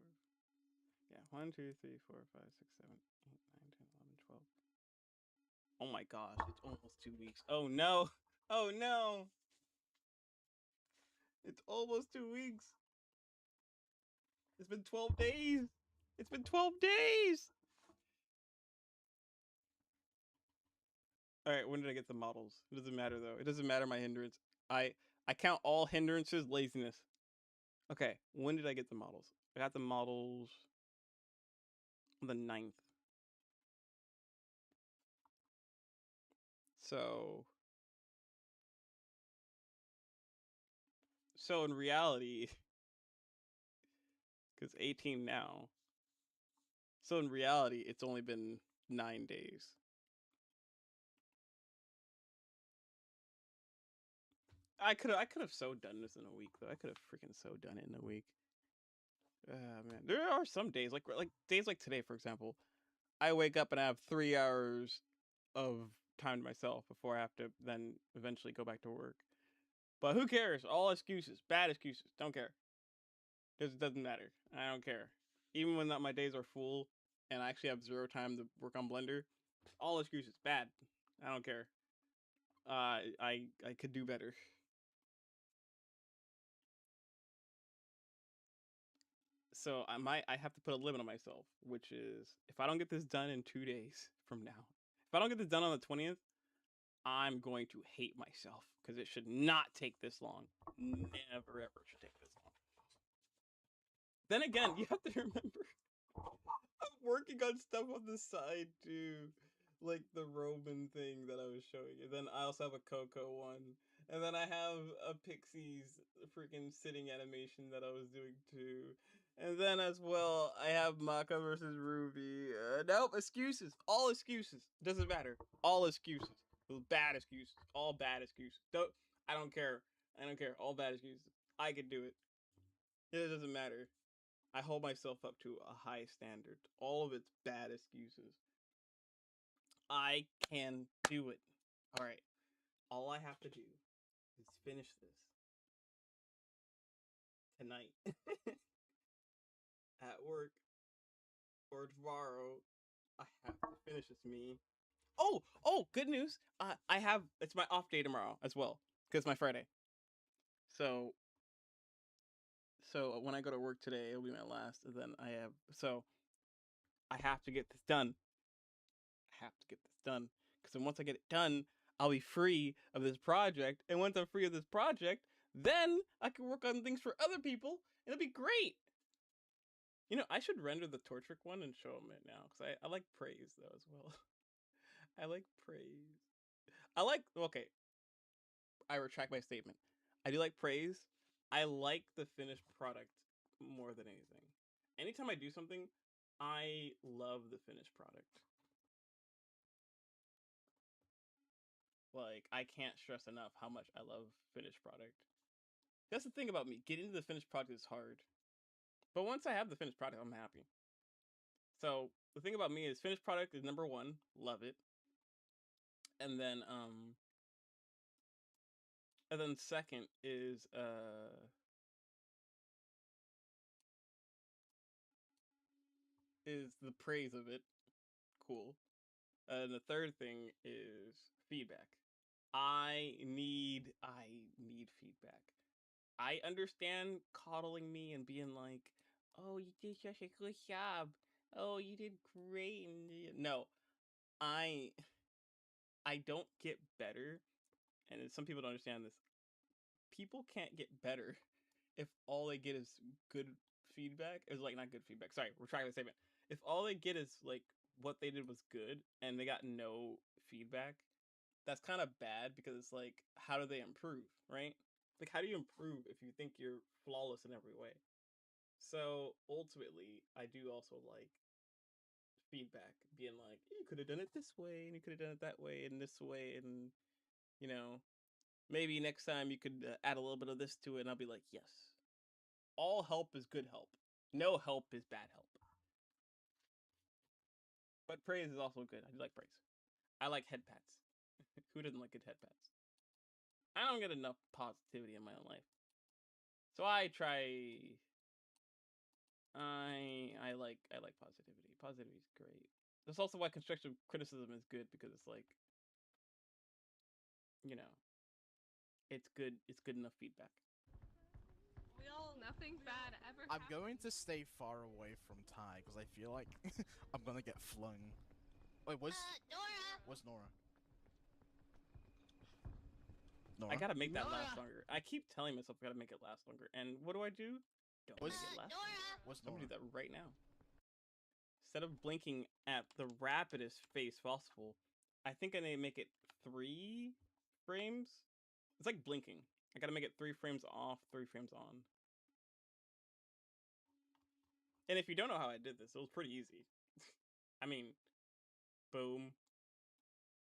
[SPEAKER 1] Yeah, 1, 2, 3, 4, 5, 6, 7, 8, 9, 10, 11, 12. Oh my gosh, it's almost 2 weeks. Oh no! Oh no! It's almost 2 weeks. It's been 12 days. It's been 12 days. All right, when did I get the models? It doesn't matter though. It doesn't matter my hindrance. I count all hindrances laziness. Okay, when did I get the models? I got the models on the 9th. So in reality, because 18 now. So in reality, it's only been 9 days. I could have so done this in a week though. I could have freaking so done it in a week. Man, there are some days like days like today, for example. I wake up and I have 3 hours of time to myself before I have to then eventually go back to work. But who cares? All excuses, bad excuses. Don't care. It doesn't matter. I don't care. Even when my days are full and I actually have 0 time to work on Blender, all excuses, bad. I don't care. I could do better. So I have to put a limit on myself, which is if I don't get this done in 2 days from now, if I don't get this done on the 20th, I'm going to hate myself because it should not take this long. Never ever should take this long. Then again, you have to remember I'm working on stuff on the side too. Like the Roman thing that I was showing you. Then I also have a Coco one. And then I have a Pixies freaking sitting animation that I was doing too. And then as well, I have Maka versus Ruby. Nope, excuses. All excuses. Doesn't matter. All excuses. Bad excuses. All bad excuses. I don't care. I don't care. All bad excuses. I could do it. It doesn't matter. I hold myself up to a high standard. All of it's bad excuses. I can do it. All right. All I have to do is finish this tonight at work or tomorrow. I have to finish this me. Oh, good news. It's my off day tomorrow as well because it's my Friday. So when I go to work today, it'll be my last, and then I have to get this done. I have to get this done because then once I get it done, I'll be free of this project, and once I'm free of this project, then I can work on things for other people. It'll be great. You know, I should render the Tortrick one and show them it now because I like praise though as well. I like praise. Okay, I retract my statement. I do like praise. I like the finished product more than anything. Anytime I do something, I love the finished product. Like, I can't stress enough how much I love finished product. That's the thing about me. Getting into the finished product is hard. But once I have the finished product, I'm happy. So the thing about me is finished product is number one. Love it. And then second is the praise of it. Cool. And the third thing is feedback. I need feedback. I understand coddling me and being like, "Oh, you did such a good job. Oh, you did great." No, I don't get better, and some people don't understand this. People can't get better if all they get is good feedback. It's like not good feedback. Sorry, retract the statement. If all they get is like what they did was good and they got no feedback, that's kind of bad because it's like, how do they improve, right? Like, how do you improve if you think you're flawless in every way? So ultimately, I do also like feedback, being like, you could have done it this way, and you could have done it that way, and this way, and you know, maybe next time you could add a little bit of this to it, and I'll be like, yes. All help is good help. No help is bad help. But praise is also good. I do like praise. I like head pats. Who doesn't like good head pats? I don't get enough positivity in my own life. So I try. I like positivity. Positivity is great. That's also why constructive criticism is good, because it's like, you know, it's good. It's good enough feedback.
[SPEAKER 10] Will nothing bad ever
[SPEAKER 8] I'm
[SPEAKER 10] happen?
[SPEAKER 8] going to stay far away from Ty because I feel like I'm gonna get flung. Wait, where's Nora? Nora?
[SPEAKER 1] I gotta make that last
[SPEAKER 10] Nora!
[SPEAKER 1] longer. I keep telling myself I gotta make it last longer. And what do? Don't make it last longer.
[SPEAKER 8] Where's
[SPEAKER 1] I'm
[SPEAKER 8] Nora?
[SPEAKER 1] gonna do that right now. Instead of blinking at the rapidest pace possible, I think I need to make it 3 frames. It's like blinking. I gotta make it 3 frames off, 3 frames on. And if you don't know how I did this, it was pretty easy. I mean, boom,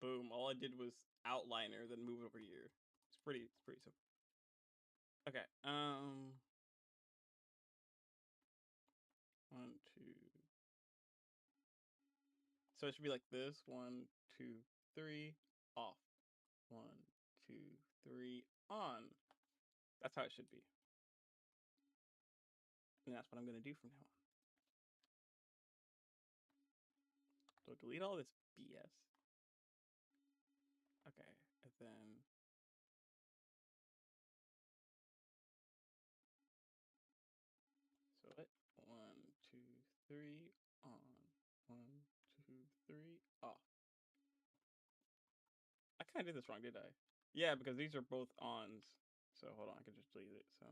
[SPEAKER 1] boom. All I did was outliner, then move it over here. It's pretty simple. Okay. 1, 2. So it should be like this. 1, 2, 3, off. 1, 2, 3, on. That's how it should be. And that's what I'm gonna do from now on. So delete all this BS. Okay, and then so it 1, 2, 3, on. 1, 2, 3, off. I kind of did this wrong, did I? Yeah, because these are both ons. So hold on, I can just delete it. So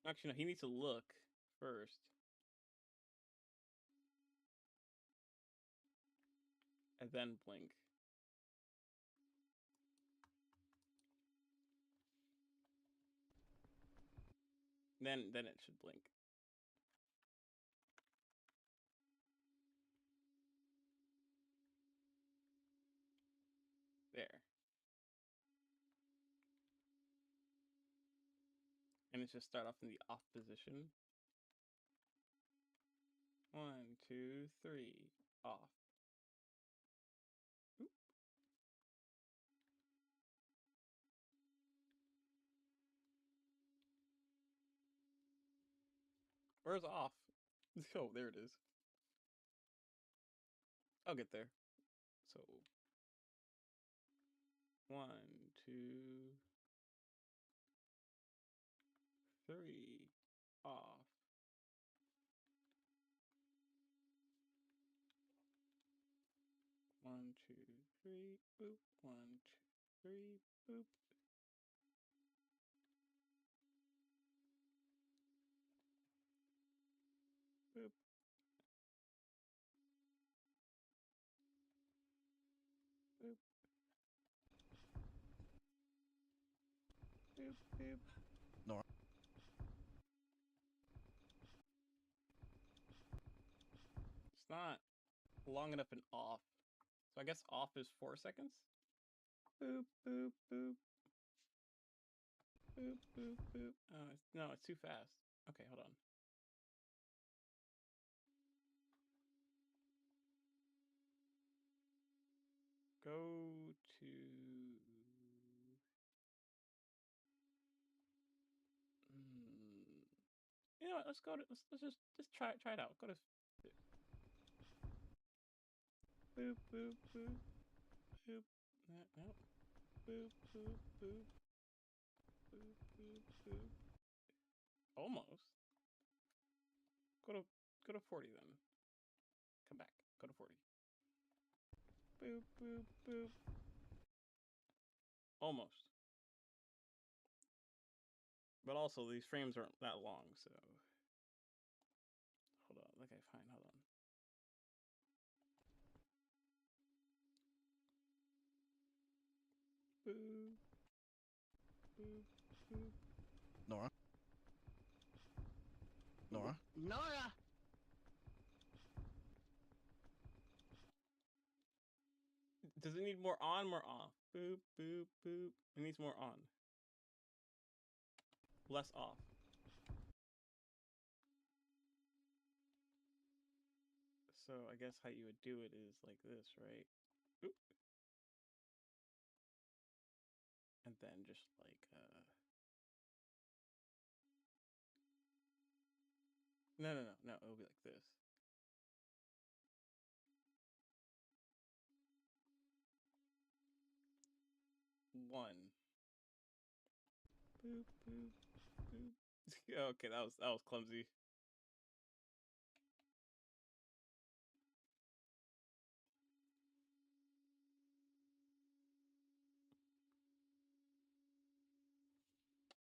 [SPEAKER 1] actually, no, he needs to look first, and then blink. Then it should blink. There. And it's just start off in the off position. 1, 2, 3, off. Oop. Where's off? Oh, there it is. I'll get there. So 1, 2, 3, off. 1, 2, 3, boop. 1, 2, 3, boop. Boop. Boop. Boop. Boop.
[SPEAKER 8] Nora?
[SPEAKER 1] long enough and off. So I guess off is 4 seconds. Boop, boop, boop. Boop, boop, boop. Oh, no, it's too fast. Okay, hold on. Go to... You know what? Let's go to... Let's just try it out. Go to... Boop, boop, boop. Boop. No. Boop, boop, boop. Boop, boop, boop. Almost. Go to 40 then. Come back. Go to 40. Boop, boop, boop. Almost. But also, these frames aren't that long, so... Hold on. Okay, fine. Hold on. Boop. Boop, boop.
[SPEAKER 8] Nora? Nora?
[SPEAKER 9] Nora!
[SPEAKER 1] Does it need more on, more off? Boop, boop, boop. It needs more on. Less off. So I guess how you would do it is like this, right? Boop. And then just like, No, it'll be like this. One. Boop, boop, boop. Okay, that was clumsy.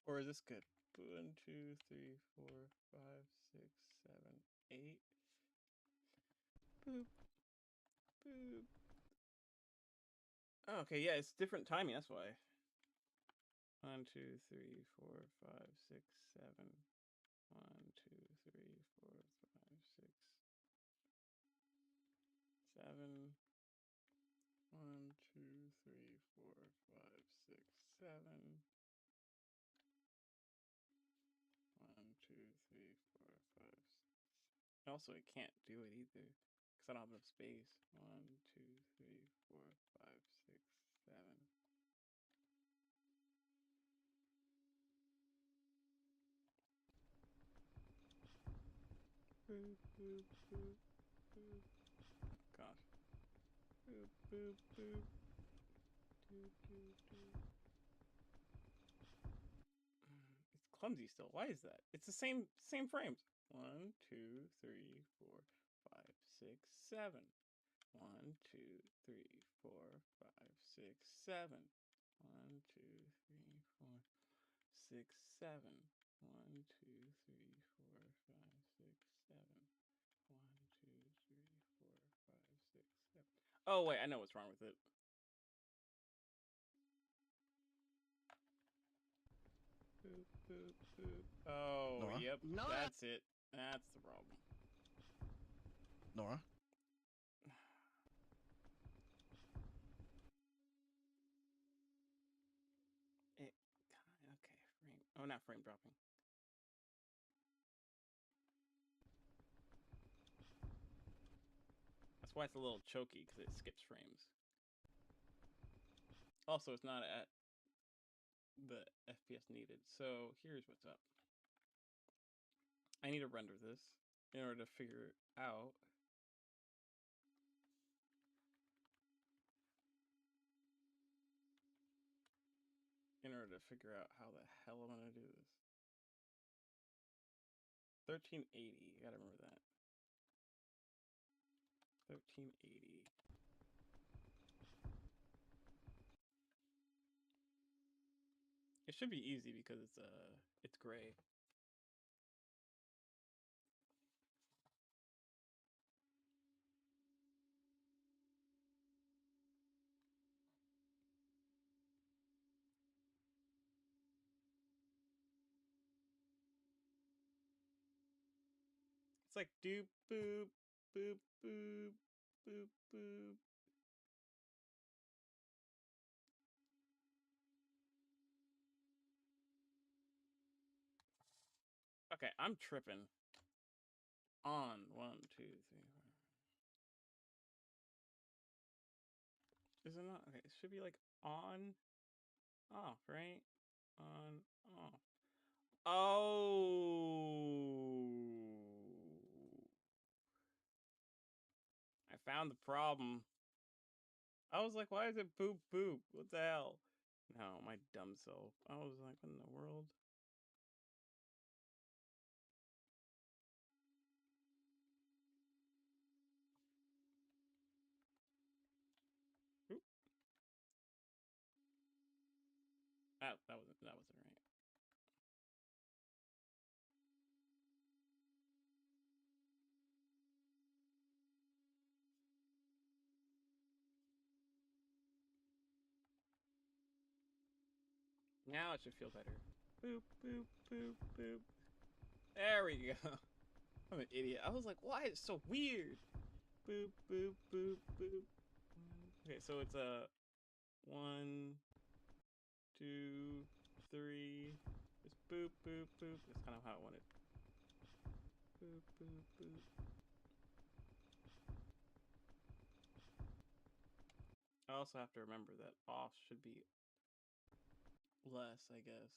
[SPEAKER 1] Or is this good? 1, 2, 3, 4, 5, 6, 7, 8. Boop, boop. Oh, okay, yeah, it's different timing. That's why. 1, 2, 3, 4, 5, 6, 7. 1, 2, 3, 4, 5, 6, 7. 1, 2, 3, 4, 5, 6, 7. 1, 2, 3, 4, 5, 6. Also, I can't do it either because I don't have enough space. 1, 2, 3, 4, 5, 6, 7. Boop, boop, boop, boop. Oh gosh. Boop, boop, boop. Do, do, do. It's clumsy still. Why is that? It's the same frames. 1, 2, 3, 4, 5, 6, 7. 1, 2, 3, 4, 5, 6, 7. 1, 2, 3, 4, 6, 7. 1, 2, 3, 4, 5, 6, 7. 1, 2, 3, 4, 5, 6, 7. Oh wait, I know what's wrong with it. Boop, boop, boop. Oh,
[SPEAKER 8] Nora?
[SPEAKER 1] yep.
[SPEAKER 9] Nora!
[SPEAKER 1] That's it. That's the problem.
[SPEAKER 8] Nora?
[SPEAKER 1] Okay, frame. Oh, not frame dropping. That's why it's a little choky, because it skips frames. Also, it's not at the FPS needed. So here's what's up. I need to render this in order to figure out how the hell I'm gonna do this. 1380, I gotta remember that. 1380. It should be easy because it's gray. It's like doop boop boop boop boop, boop. Okay, I'm tripping. On 1, 2, 3, 4. Is it not? Okay, it should be like on, off, right? On, off. Oh. I found the problem. I was like, why is it boop boop? What the hell? No, my dumb self. I was like, what in the world? Oop. That wasn't right. Now it should feel better. Boop, boop, boop, boop. There we go. I'm an idiot. I was like, why is it so weird? Boop, boop, boop, boop. Okay, so it's a 1, 2, 3. Just boop, boop, boop. That's kind of how I want it. Boop, boop, boop. I also have to remember that off should be less, I guess.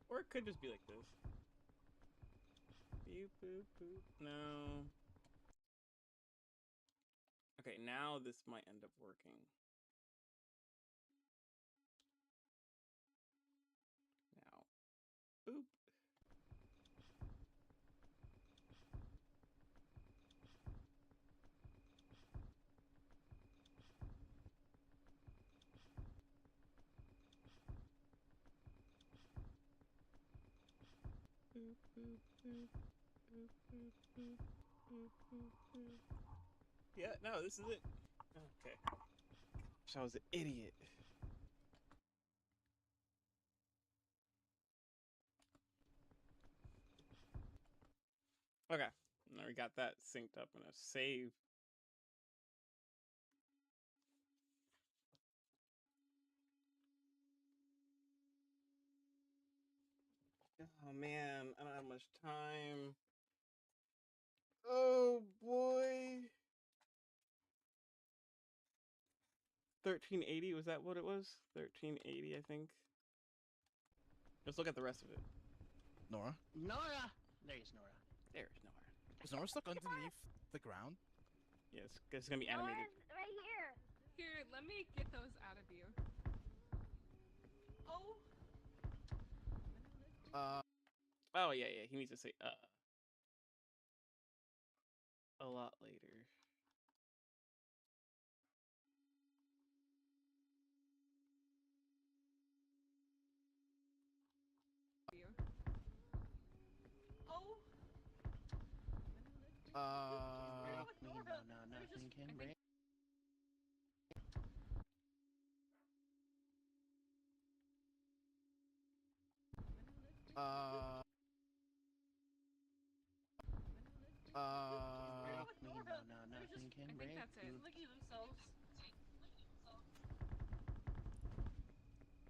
[SPEAKER 1] Or it could just be like this. Boop, boop, boop. No. Okay, now this might end up working. Now. Boop. Boop, boop, boop. Boop, boop, boop. Boop, boop, boop. Yeah, no, this is it. Okay. So I was an idiot. Okay. Now we got that synced up in a save. Oh man, I don't have much time. Oh boy. 1380, was that what it was? 1380, I think. Let's look at the rest of it.
[SPEAKER 8] Nora?
[SPEAKER 9] Nora! There's Nora.
[SPEAKER 1] There's Nora.
[SPEAKER 8] Is Nora stuck underneath the ground?
[SPEAKER 1] Yeah, it's gonna be animated.
[SPEAKER 10] Right here. Here, let me get those out of you. Oh.
[SPEAKER 1] Oh yeah, he needs to say a lot later.
[SPEAKER 10] Oh.
[SPEAKER 9] Nothing can break. Nothing can
[SPEAKER 10] I
[SPEAKER 9] break.
[SPEAKER 10] think that's it. Licking themselves.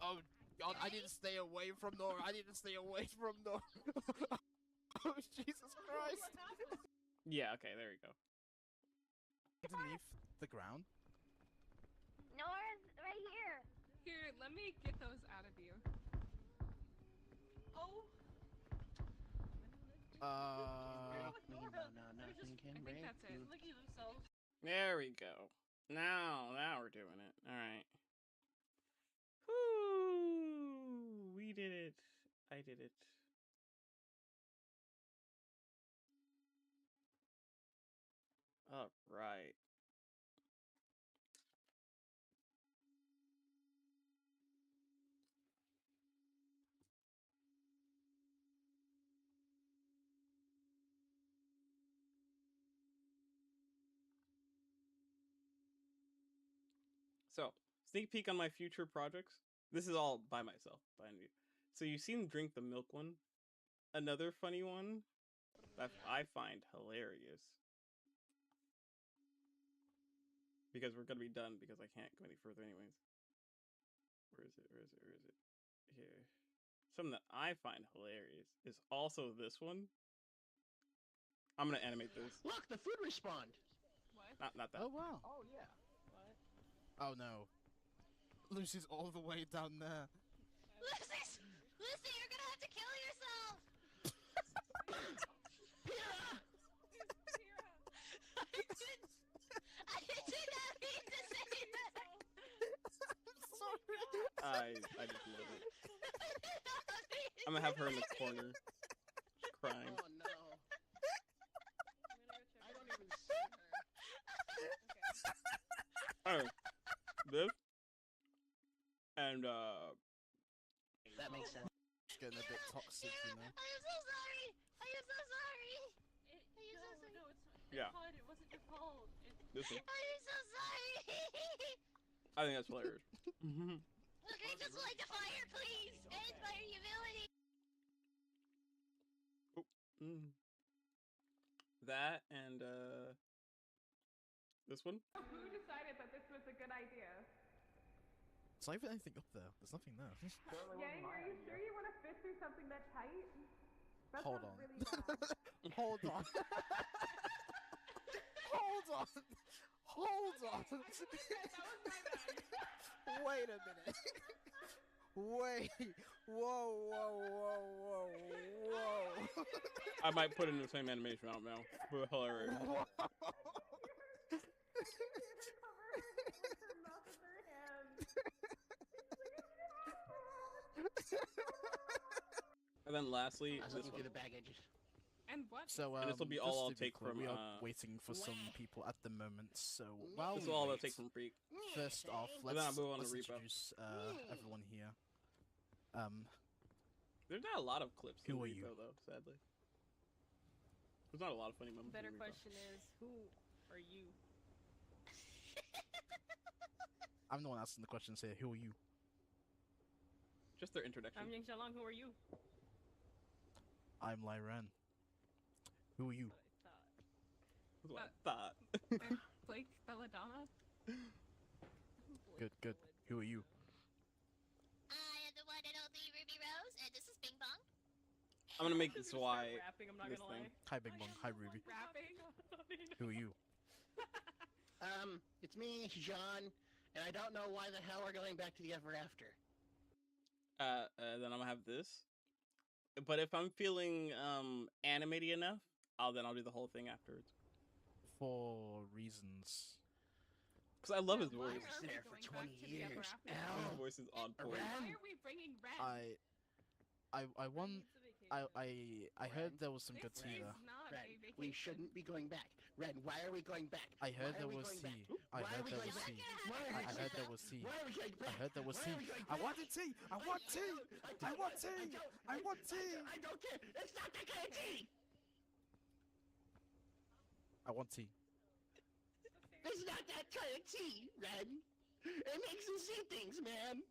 [SPEAKER 8] Oh God, I need to stay away from Nora. I need to stay away from Nora. Oh Jesus Christ!
[SPEAKER 1] Yeah, okay, there we go.
[SPEAKER 8] Underneath the ground?
[SPEAKER 5] Nora's right here.
[SPEAKER 10] Here, let me get those out of you. Oh.
[SPEAKER 9] Nothing can
[SPEAKER 10] I
[SPEAKER 9] break.
[SPEAKER 10] think that's it. Licking themselves.
[SPEAKER 1] There we go. Now we're doing it. All right. Whoo! We did it. I did it. All right. So, sneak peek on my future projects. This is all by myself, behind you. So you've seen Drink the Milk one. Another funny one that I find hilarious. Because we're gonna be done because I can't go any further anyways. Where is it? Where is it? Where is it? Here. Something that I find hilarious is also this one. I'm gonna animate this.
[SPEAKER 9] Look, the food respawned.
[SPEAKER 10] What?
[SPEAKER 1] Not that.
[SPEAKER 8] Oh wow.
[SPEAKER 9] Oh yeah.
[SPEAKER 10] What?
[SPEAKER 8] Oh no. Lucy's all the way down there.
[SPEAKER 7] Lucy, you're gonna have to kill yourself!
[SPEAKER 9] Pira!
[SPEAKER 7] I did not mean to say that!
[SPEAKER 8] Sorry.
[SPEAKER 1] I just love it. I'm gonna have her in the corner, just crying.
[SPEAKER 9] Oh no. I don't even see her.
[SPEAKER 1] Oh, this and
[SPEAKER 9] That makes sense.
[SPEAKER 8] It's getting a bit toxic, you know.
[SPEAKER 7] I am so sorry! I am so sorry!
[SPEAKER 10] No, it's not.
[SPEAKER 1] Yeah.
[SPEAKER 10] It wasn't your fault.
[SPEAKER 1] this one.
[SPEAKER 7] I am so sorry!
[SPEAKER 1] I think that's hilarious.
[SPEAKER 7] Okay, just light the fire, please! And inspire humility!
[SPEAKER 1] That and this one.
[SPEAKER 10] Who decided that this was a good idea?
[SPEAKER 8] It's not even anything up there. There's nothing there.
[SPEAKER 10] Yang, are you sure you want to fit through something that tight? That
[SPEAKER 8] Hold
[SPEAKER 10] sounds
[SPEAKER 8] on.
[SPEAKER 10] really bad.
[SPEAKER 8] Hold on. Hold on. Hold on.
[SPEAKER 10] That was my bad.
[SPEAKER 8] Wait a minute. Wait. Whoa, whoa, whoa, whoa, whoa.
[SPEAKER 1] I might put in the same animation. I don't know. But hilarious. And then lastly,
[SPEAKER 9] I was
[SPEAKER 1] this
[SPEAKER 9] looking
[SPEAKER 1] one.
[SPEAKER 9] through the baggage.
[SPEAKER 10] And what?
[SPEAKER 8] So,
[SPEAKER 1] And this will be
[SPEAKER 8] just
[SPEAKER 1] all I'll
[SPEAKER 8] to be
[SPEAKER 1] take
[SPEAKER 8] clear,
[SPEAKER 1] from,
[SPEAKER 8] we are waiting for some people at the moment. So while
[SPEAKER 1] This
[SPEAKER 8] we
[SPEAKER 1] is all I'll
[SPEAKER 8] wait,
[SPEAKER 1] take from Freak.
[SPEAKER 8] first off,
[SPEAKER 1] And then I'll
[SPEAKER 8] let's
[SPEAKER 1] move on to repo.
[SPEAKER 8] introduce everyone here.
[SPEAKER 1] There's not a lot of clips.
[SPEAKER 8] Who
[SPEAKER 1] in
[SPEAKER 8] are
[SPEAKER 1] repo,
[SPEAKER 8] you?
[SPEAKER 1] Though, sadly. There's not a lot of funny moments.
[SPEAKER 10] Better
[SPEAKER 1] in repo.
[SPEAKER 10] question is, who are you?
[SPEAKER 8] I'm the one asking the questions here. Who are you?
[SPEAKER 1] Just their introduction.
[SPEAKER 10] I'm Yang Xiaolong. Who are you?
[SPEAKER 8] I'm Lyran. Who are you?
[SPEAKER 1] That's what I thought.
[SPEAKER 10] Blake Belladonna.
[SPEAKER 8] Good, good. Who are you?
[SPEAKER 7] I am the one and only Ruby Rose, and this is Bing Bong.
[SPEAKER 1] I'm gonna make this
[SPEAKER 10] I'm gonna start
[SPEAKER 1] why.
[SPEAKER 10] rapping, I'm not
[SPEAKER 1] this
[SPEAKER 10] gonna
[SPEAKER 1] thing.
[SPEAKER 10] lie.
[SPEAKER 8] Hi, Big Bong. Hi, Ruby.
[SPEAKER 10] Rapping.
[SPEAKER 8] Who are you?
[SPEAKER 9] It's me, Jean, and I don't know why the hell we're going back to the ever after.
[SPEAKER 1] Then I'm gonna have this. But if I'm feeling animated enough, I'll do the whole thing afterwards.
[SPEAKER 8] For reasons.
[SPEAKER 1] Cause I love his
[SPEAKER 10] Why
[SPEAKER 1] voice.
[SPEAKER 10] are we
[SPEAKER 9] There for
[SPEAKER 10] going
[SPEAKER 9] 20
[SPEAKER 10] back to the ever
[SPEAKER 9] years.
[SPEAKER 10] after?
[SPEAKER 1] His
[SPEAKER 9] Ow.
[SPEAKER 1] voice is on point.
[SPEAKER 10] Why are we bringing Ren?
[SPEAKER 8] I won. I heard there was some good
[SPEAKER 10] This
[SPEAKER 8] tea
[SPEAKER 10] is
[SPEAKER 8] there.
[SPEAKER 10] not
[SPEAKER 9] Ren,
[SPEAKER 10] a vacation.
[SPEAKER 9] we shouldn't be going back. Ren, why are we going back?
[SPEAKER 8] I heard
[SPEAKER 9] Why
[SPEAKER 8] there
[SPEAKER 9] are we
[SPEAKER 8] was
[SPEAKER 9] going back?
[SPEAKER 8] tea. I
[SPEAKER 9] Why are
[SPEAKER 8] heard
[SPEAKER 9] we
[SPEAKER 8] there
[SPEAKER 9] going
[SPEAKER 8] was
[SPEAKER 9] back?
[SPEAKER 8] tea.
[SPEAKER 9] Why are we
[SPEAKER 8] I
[SPEAKER 9] going
[SPEAKER 8] heard there
[SPEAKER 9] back?
[SPEAKER 8] was tea.
[SPEAKER 9] Why are we going
[SPEAKER 8] I
[SPEAKER 9] back?
[SPEAKER 8] heard there was
[SPEAKER 9] Why
[SPEAKER 8] tea.
[SPEAKER 9] are we going
[SPEAKER 8] I
[SPEAKER 9] back?
[SPEAKER 8] wanted tea. I want tea. I want tea. I want tea.
[SPEAKER 9] I don't care. It's not that kind of tea.
[SPEAKER 8] I want tea.
[SPEAKER 9] It's not that kind of tea, Ren. It makes you see things, man.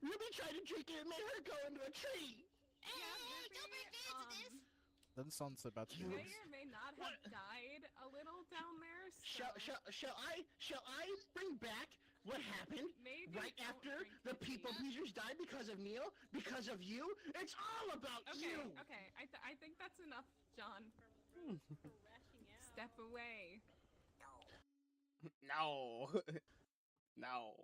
[SPEAKER 9] Ruby tried to drink it and made her go into a tree.
[SPEAKER 7] Hey, don't bring me into this!
[SPEAKER 8] Doesn't sound so bad to
[SPEAKER 10] You
[SPEAKER 8] me.
[SPEAKER 10] may or may not have died a little down there. So
[SPEAKER 9] Shall I bring back what happened
[SPEAKER 10] maybe
[SPEAKER 9] right
[SPEAKER 10] don't
[SPEAKER 9] after
[SPEAKER 10] drink
[SPEAKER 9] the
[SPEAKER 10] tea.
[SPEAKER 9] people pleasers died because of Neil, because of you? It's all about
[SPEAKER 10] Okay,
[SPEAKER 9] you.
[SPEAKER 10] okay. I think that's enough, John. Step away.
[SPEAKER 1] No. No.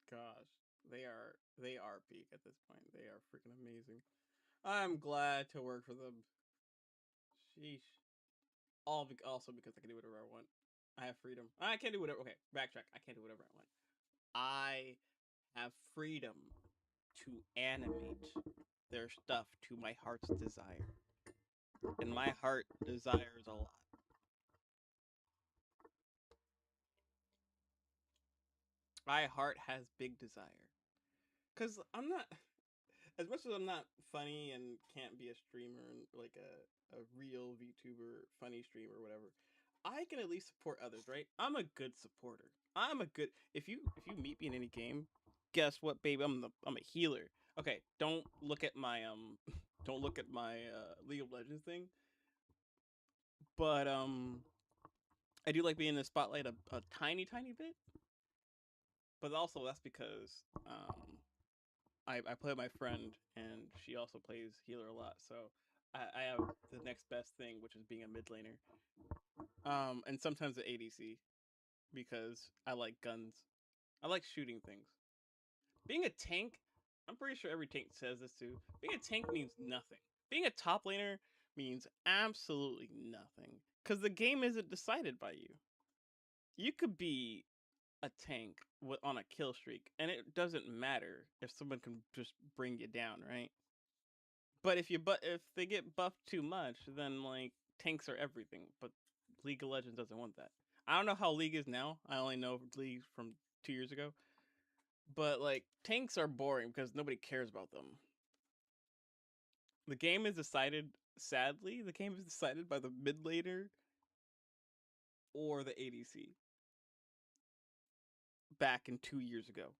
[SPEAKER 1] Gosh, they are peak at this point. They are freaking amazing. I'm glad to work for them. Sheesh. Also because I can do whatever I want. I have freedom. I can't do whatever. Okay, backtrack. I can't do whatever I want. I have freedom to animate their stuff to my heart's desire. And my heart desires a lot. My heart has big desire. Cause I'm not, as much as I'm not funny and can't be a streamer and like a real VTuber funny streamer or whatever, I can at least support others, right? I'm a good supporter. If you meet me in any game, guess what, baby? I'm a healer. Okay, don't look at my don't look at my League of Legends thing. But I do like being in the spotlight a tiny bit. But also that's because I play with my friend and she also plays healer a lot, so I have the next best thing, which is being a mid laner. And sometimes the ADC because I like guns. I like shooting things. Being a tank, I'm pretty sure every tank says this too. Being a tank means nothing. Being a top laner means absolutely nothing because the game isn't decided by you. You could be a tank on a kill streak, and it doesn't matter if someone can just bring you down, right? But if they get buffed too much, then like tanks are everything. But League of Legends doesn't want that. I don't know how League is now. I only know League from 2 years ago. But like tanks are boring because nobody cares about them. The game is decided. Sadly, the game is decided by the mid laner or the ADC. Back in 2 years ago,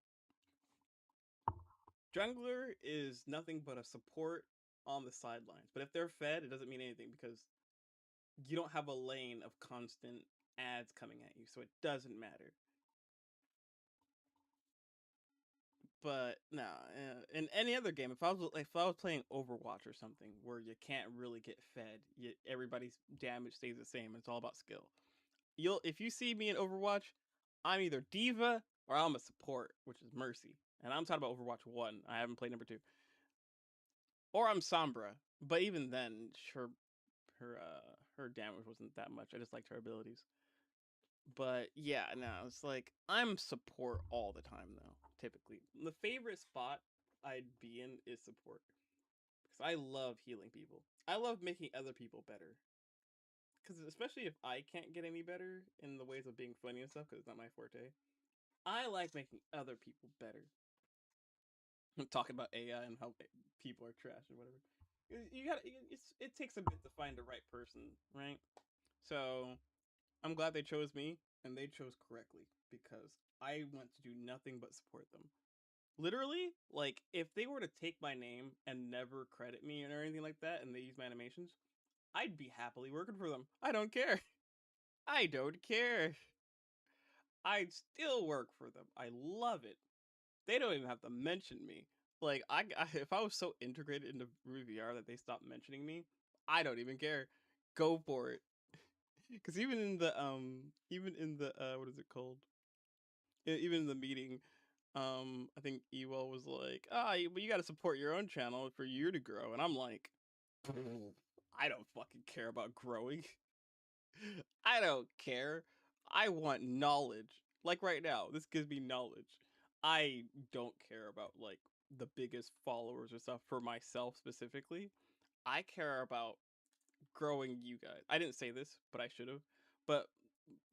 [SPEAKER 1] jungler is nothing but a support on the sidelines. But if they're fed, it doesn't mean anything because you don't have a lane of constant ads coming at you, so it doesn't matter. But no, in any other game, if I was playing Overwatch or something where you can't really get fed, everybody's damage stays the same. It's all about skill. If you see me in Overwatch, I'm either Diva or I'm a support, which is Mercy, and I'm talking about Overwatch 1. I haven't played number 2, or I'm Sombra. But even then, her damage wasn't that much. I just liked her abilities. But yeah, no, it's like I'm support all the time though. Typically, the favorite spot I'd be in is support because I love healing people. I love making other people better. Because especially if I can't get any better in the ways of being funny and stuff, because it's not my forte. I like making other people better. I'm talking about AI and how people are trash or whatever. You got it takes a bit to find the right person, right? So I'm glad they chose me, and they chose correctly because I want to do nothing but support them. Literally, like if they were to take my name and never credit me or anything like that, and they use my animations, I'd be happily working for them. I don't care. I don't care. I'd still work for them. I love it. They don't even have to mention me. Like if I was so integrated into VR that they stopped mentioning me, I don't even care. Go for it. Because even in the what is it called? Even in the meeting, I think Ewell was like, but you got to support your own channel for you to grow, and I'm like, I don't fucking care about growing. I don't care. I want knowledge. Like right now, this gives me knowledge. I don't care about like the biggest followers or stuff for myself specifically. I care about growing you guys. I didn't say this, but I should have. But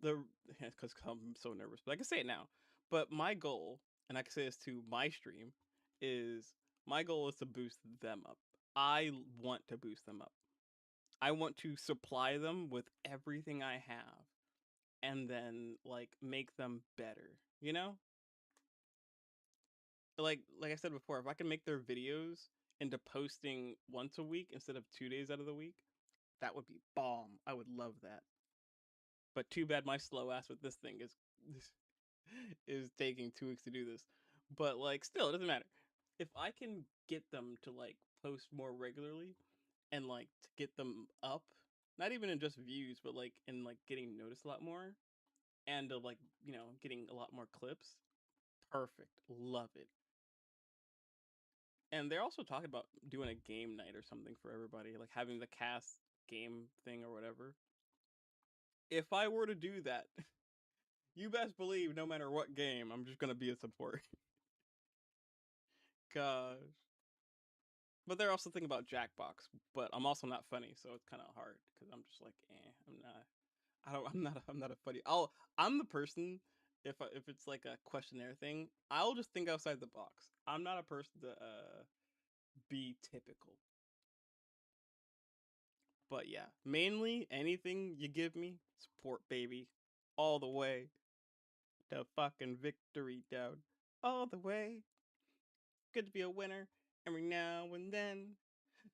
[SPEAKER 1] because I'm so nervous, but I can say it now. But my goal, and I can say this to my stream, is my goal is to boost them up. I want to boost them up. I want to supply them with everything I have and then like make them better, you know? Like I said before, if I can make their videos into posting once a week instead of 2 days out of the week, that would be bomb. I would love that. But too bad my slow ass with this thing is taking 2 weeks to do this. But like still, it doesn't matter. If I can get them to like post more regularly and like to get them up, not even in just views, but like in like getting noticed a lot more and like, getting a lot more clips, perfect. Love it. And they're also talking about doing a game night or something for everybody, like having the cast game thing or whatever. If I were to do that, you best believe no matter what game, I'm just gonna be a support. Gosh. But they're also thinking about Jackbox, but I'm also not funny, so it's kind of hard because I'm just like, I'm not. I don't. I'm not a funny. I'm the person. If it's like a questionnaire thing, I'll just think outside the box. I'm not a person to be typical. But yeah, mainly anything you give me, support, baby, all the way to fucking victory, dude, all the way. Good to be a winner every now and then.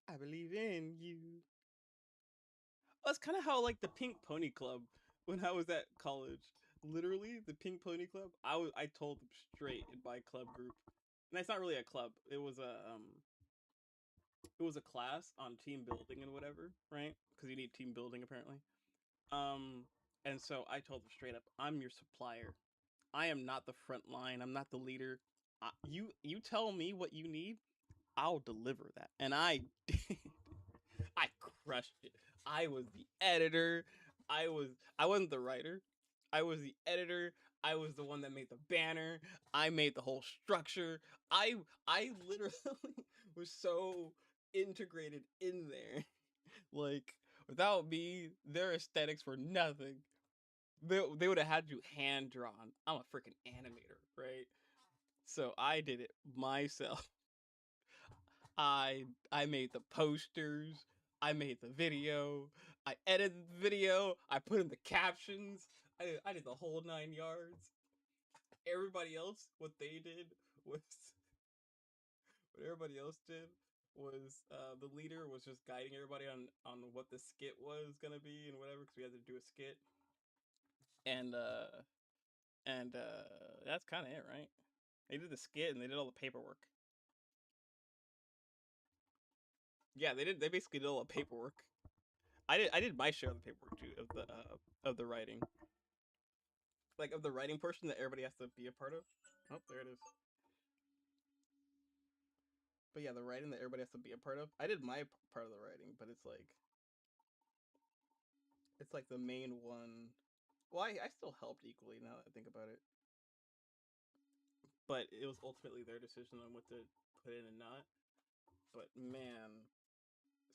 [SPEAKER 1] I believe in you. That's kind of how like the Pink Pony Club when I was at college. Literally, the Pink Pony Club. I told them straight in my club group, and that's not really a club. It was a class on team building and whatever, right? Because you need team building apparently. Um, and so I told them straight up, I'm your supplier. I am not the front line. I'm not the leader. You tell me what you need, I'll deliver that, and I did. I crushed it. I was the editor. I wasn't the writer. I was the editor. I was the one that made the banner. I made the whole structure. I literally was so integrated in there. Like without me, their aesthetics were nothing. They would have had you hand drawn. I'm a freaking animator, right? So I did it myself. I made the posters, I made the video, I edited the video, I put in the captions, I did the whole 9 yards. Everybody else, what they did was what everybody else did was the leader was just guiding everybody on what the skit was gonna be and whatever, because we had to do a skit, and that's kind of it, right? They did the skit and they did all the paperwork. Yeah, they did. They basically did all the paperwork. I did my share of the paperwork too of the writing, like of the writing portion that everybody has to be a part of. Oh, there it is. But yeah, the writing that everybody has to be a part of. I did my part of the writing, but it's like the main one. Well, I still helped equally now that I think about it, but it was ultimately their decision on what to put in and not. But man,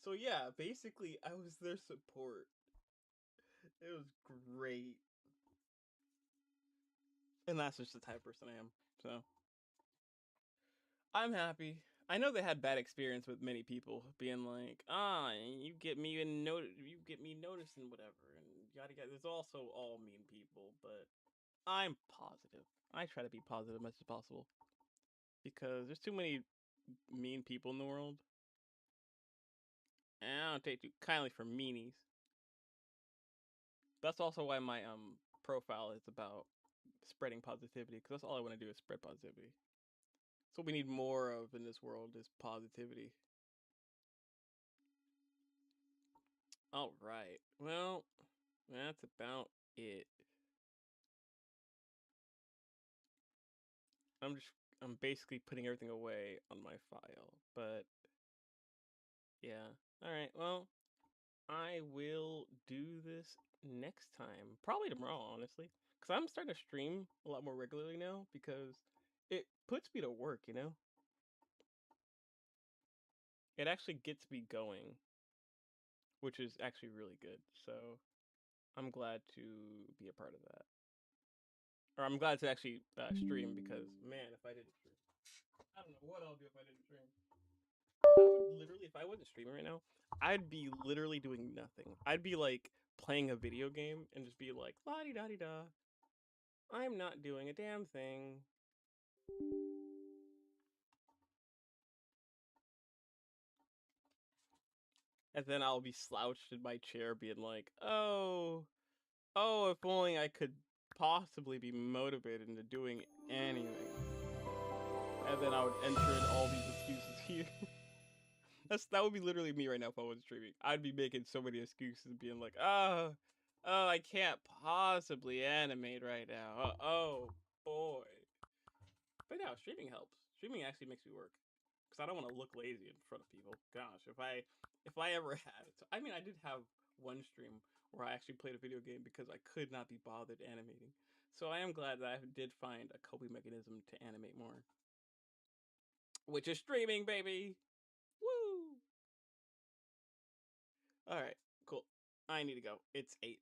[SPEAKER 1] so yeah, basically I was their support. It was great, and that's just the type of person I am. So I'm happy. I know they had bad experience with many people being like, you get me you get me noticed and whatever, and yada yada. There's also all mean people, but I'm positive. I try to be positive as much as possible because there's too many mean people in the world, and I don't take too kindly for meanies. That's also why my profile is about spreading positivity, because that's all I want to do is spread positivity. So what we need more of in this world is positivity. All right. Well, that's about it. I'm basically putting everything away on my file, but yeah. All right. Well, I will do this next time. Probably tomorrow, honestly, cuz I'm starting to stream a lot more regularly now because it puts me to work, you know? It actually gets me going, which is actually really good. So, I'm glad to be a part of that. Or I'm glad to actually stream because man, if I didn't stream, I don't know what I'll do if I didn't stream. I would literally, if I wasn't streaming right now, I'd be literally doing nothing. I'd be like playing a video game and just be like, la di da di da. I'm not doing a damn thing. And then I'll be slouched in my chair being like, oh, if only I could possibly be motivated into doing anything. And then I would enter in all these excuses here. That would be literally me right now if I wasn't streaming. I'd be making so many excuses, being like, oh, I can't possibly animate right now. Oh boy. But no, streaming helps. Streaming actually makes me work because I don't want to look lazy in front of people. Gosh, if I ever had, I mean, I did have one stream where I actually played a video game because I could not be bothered animating. So I am glad that I did find a coping mechanism to animate more, which is streaming, baby. Woo! All right, cool. I need to go. It's 8.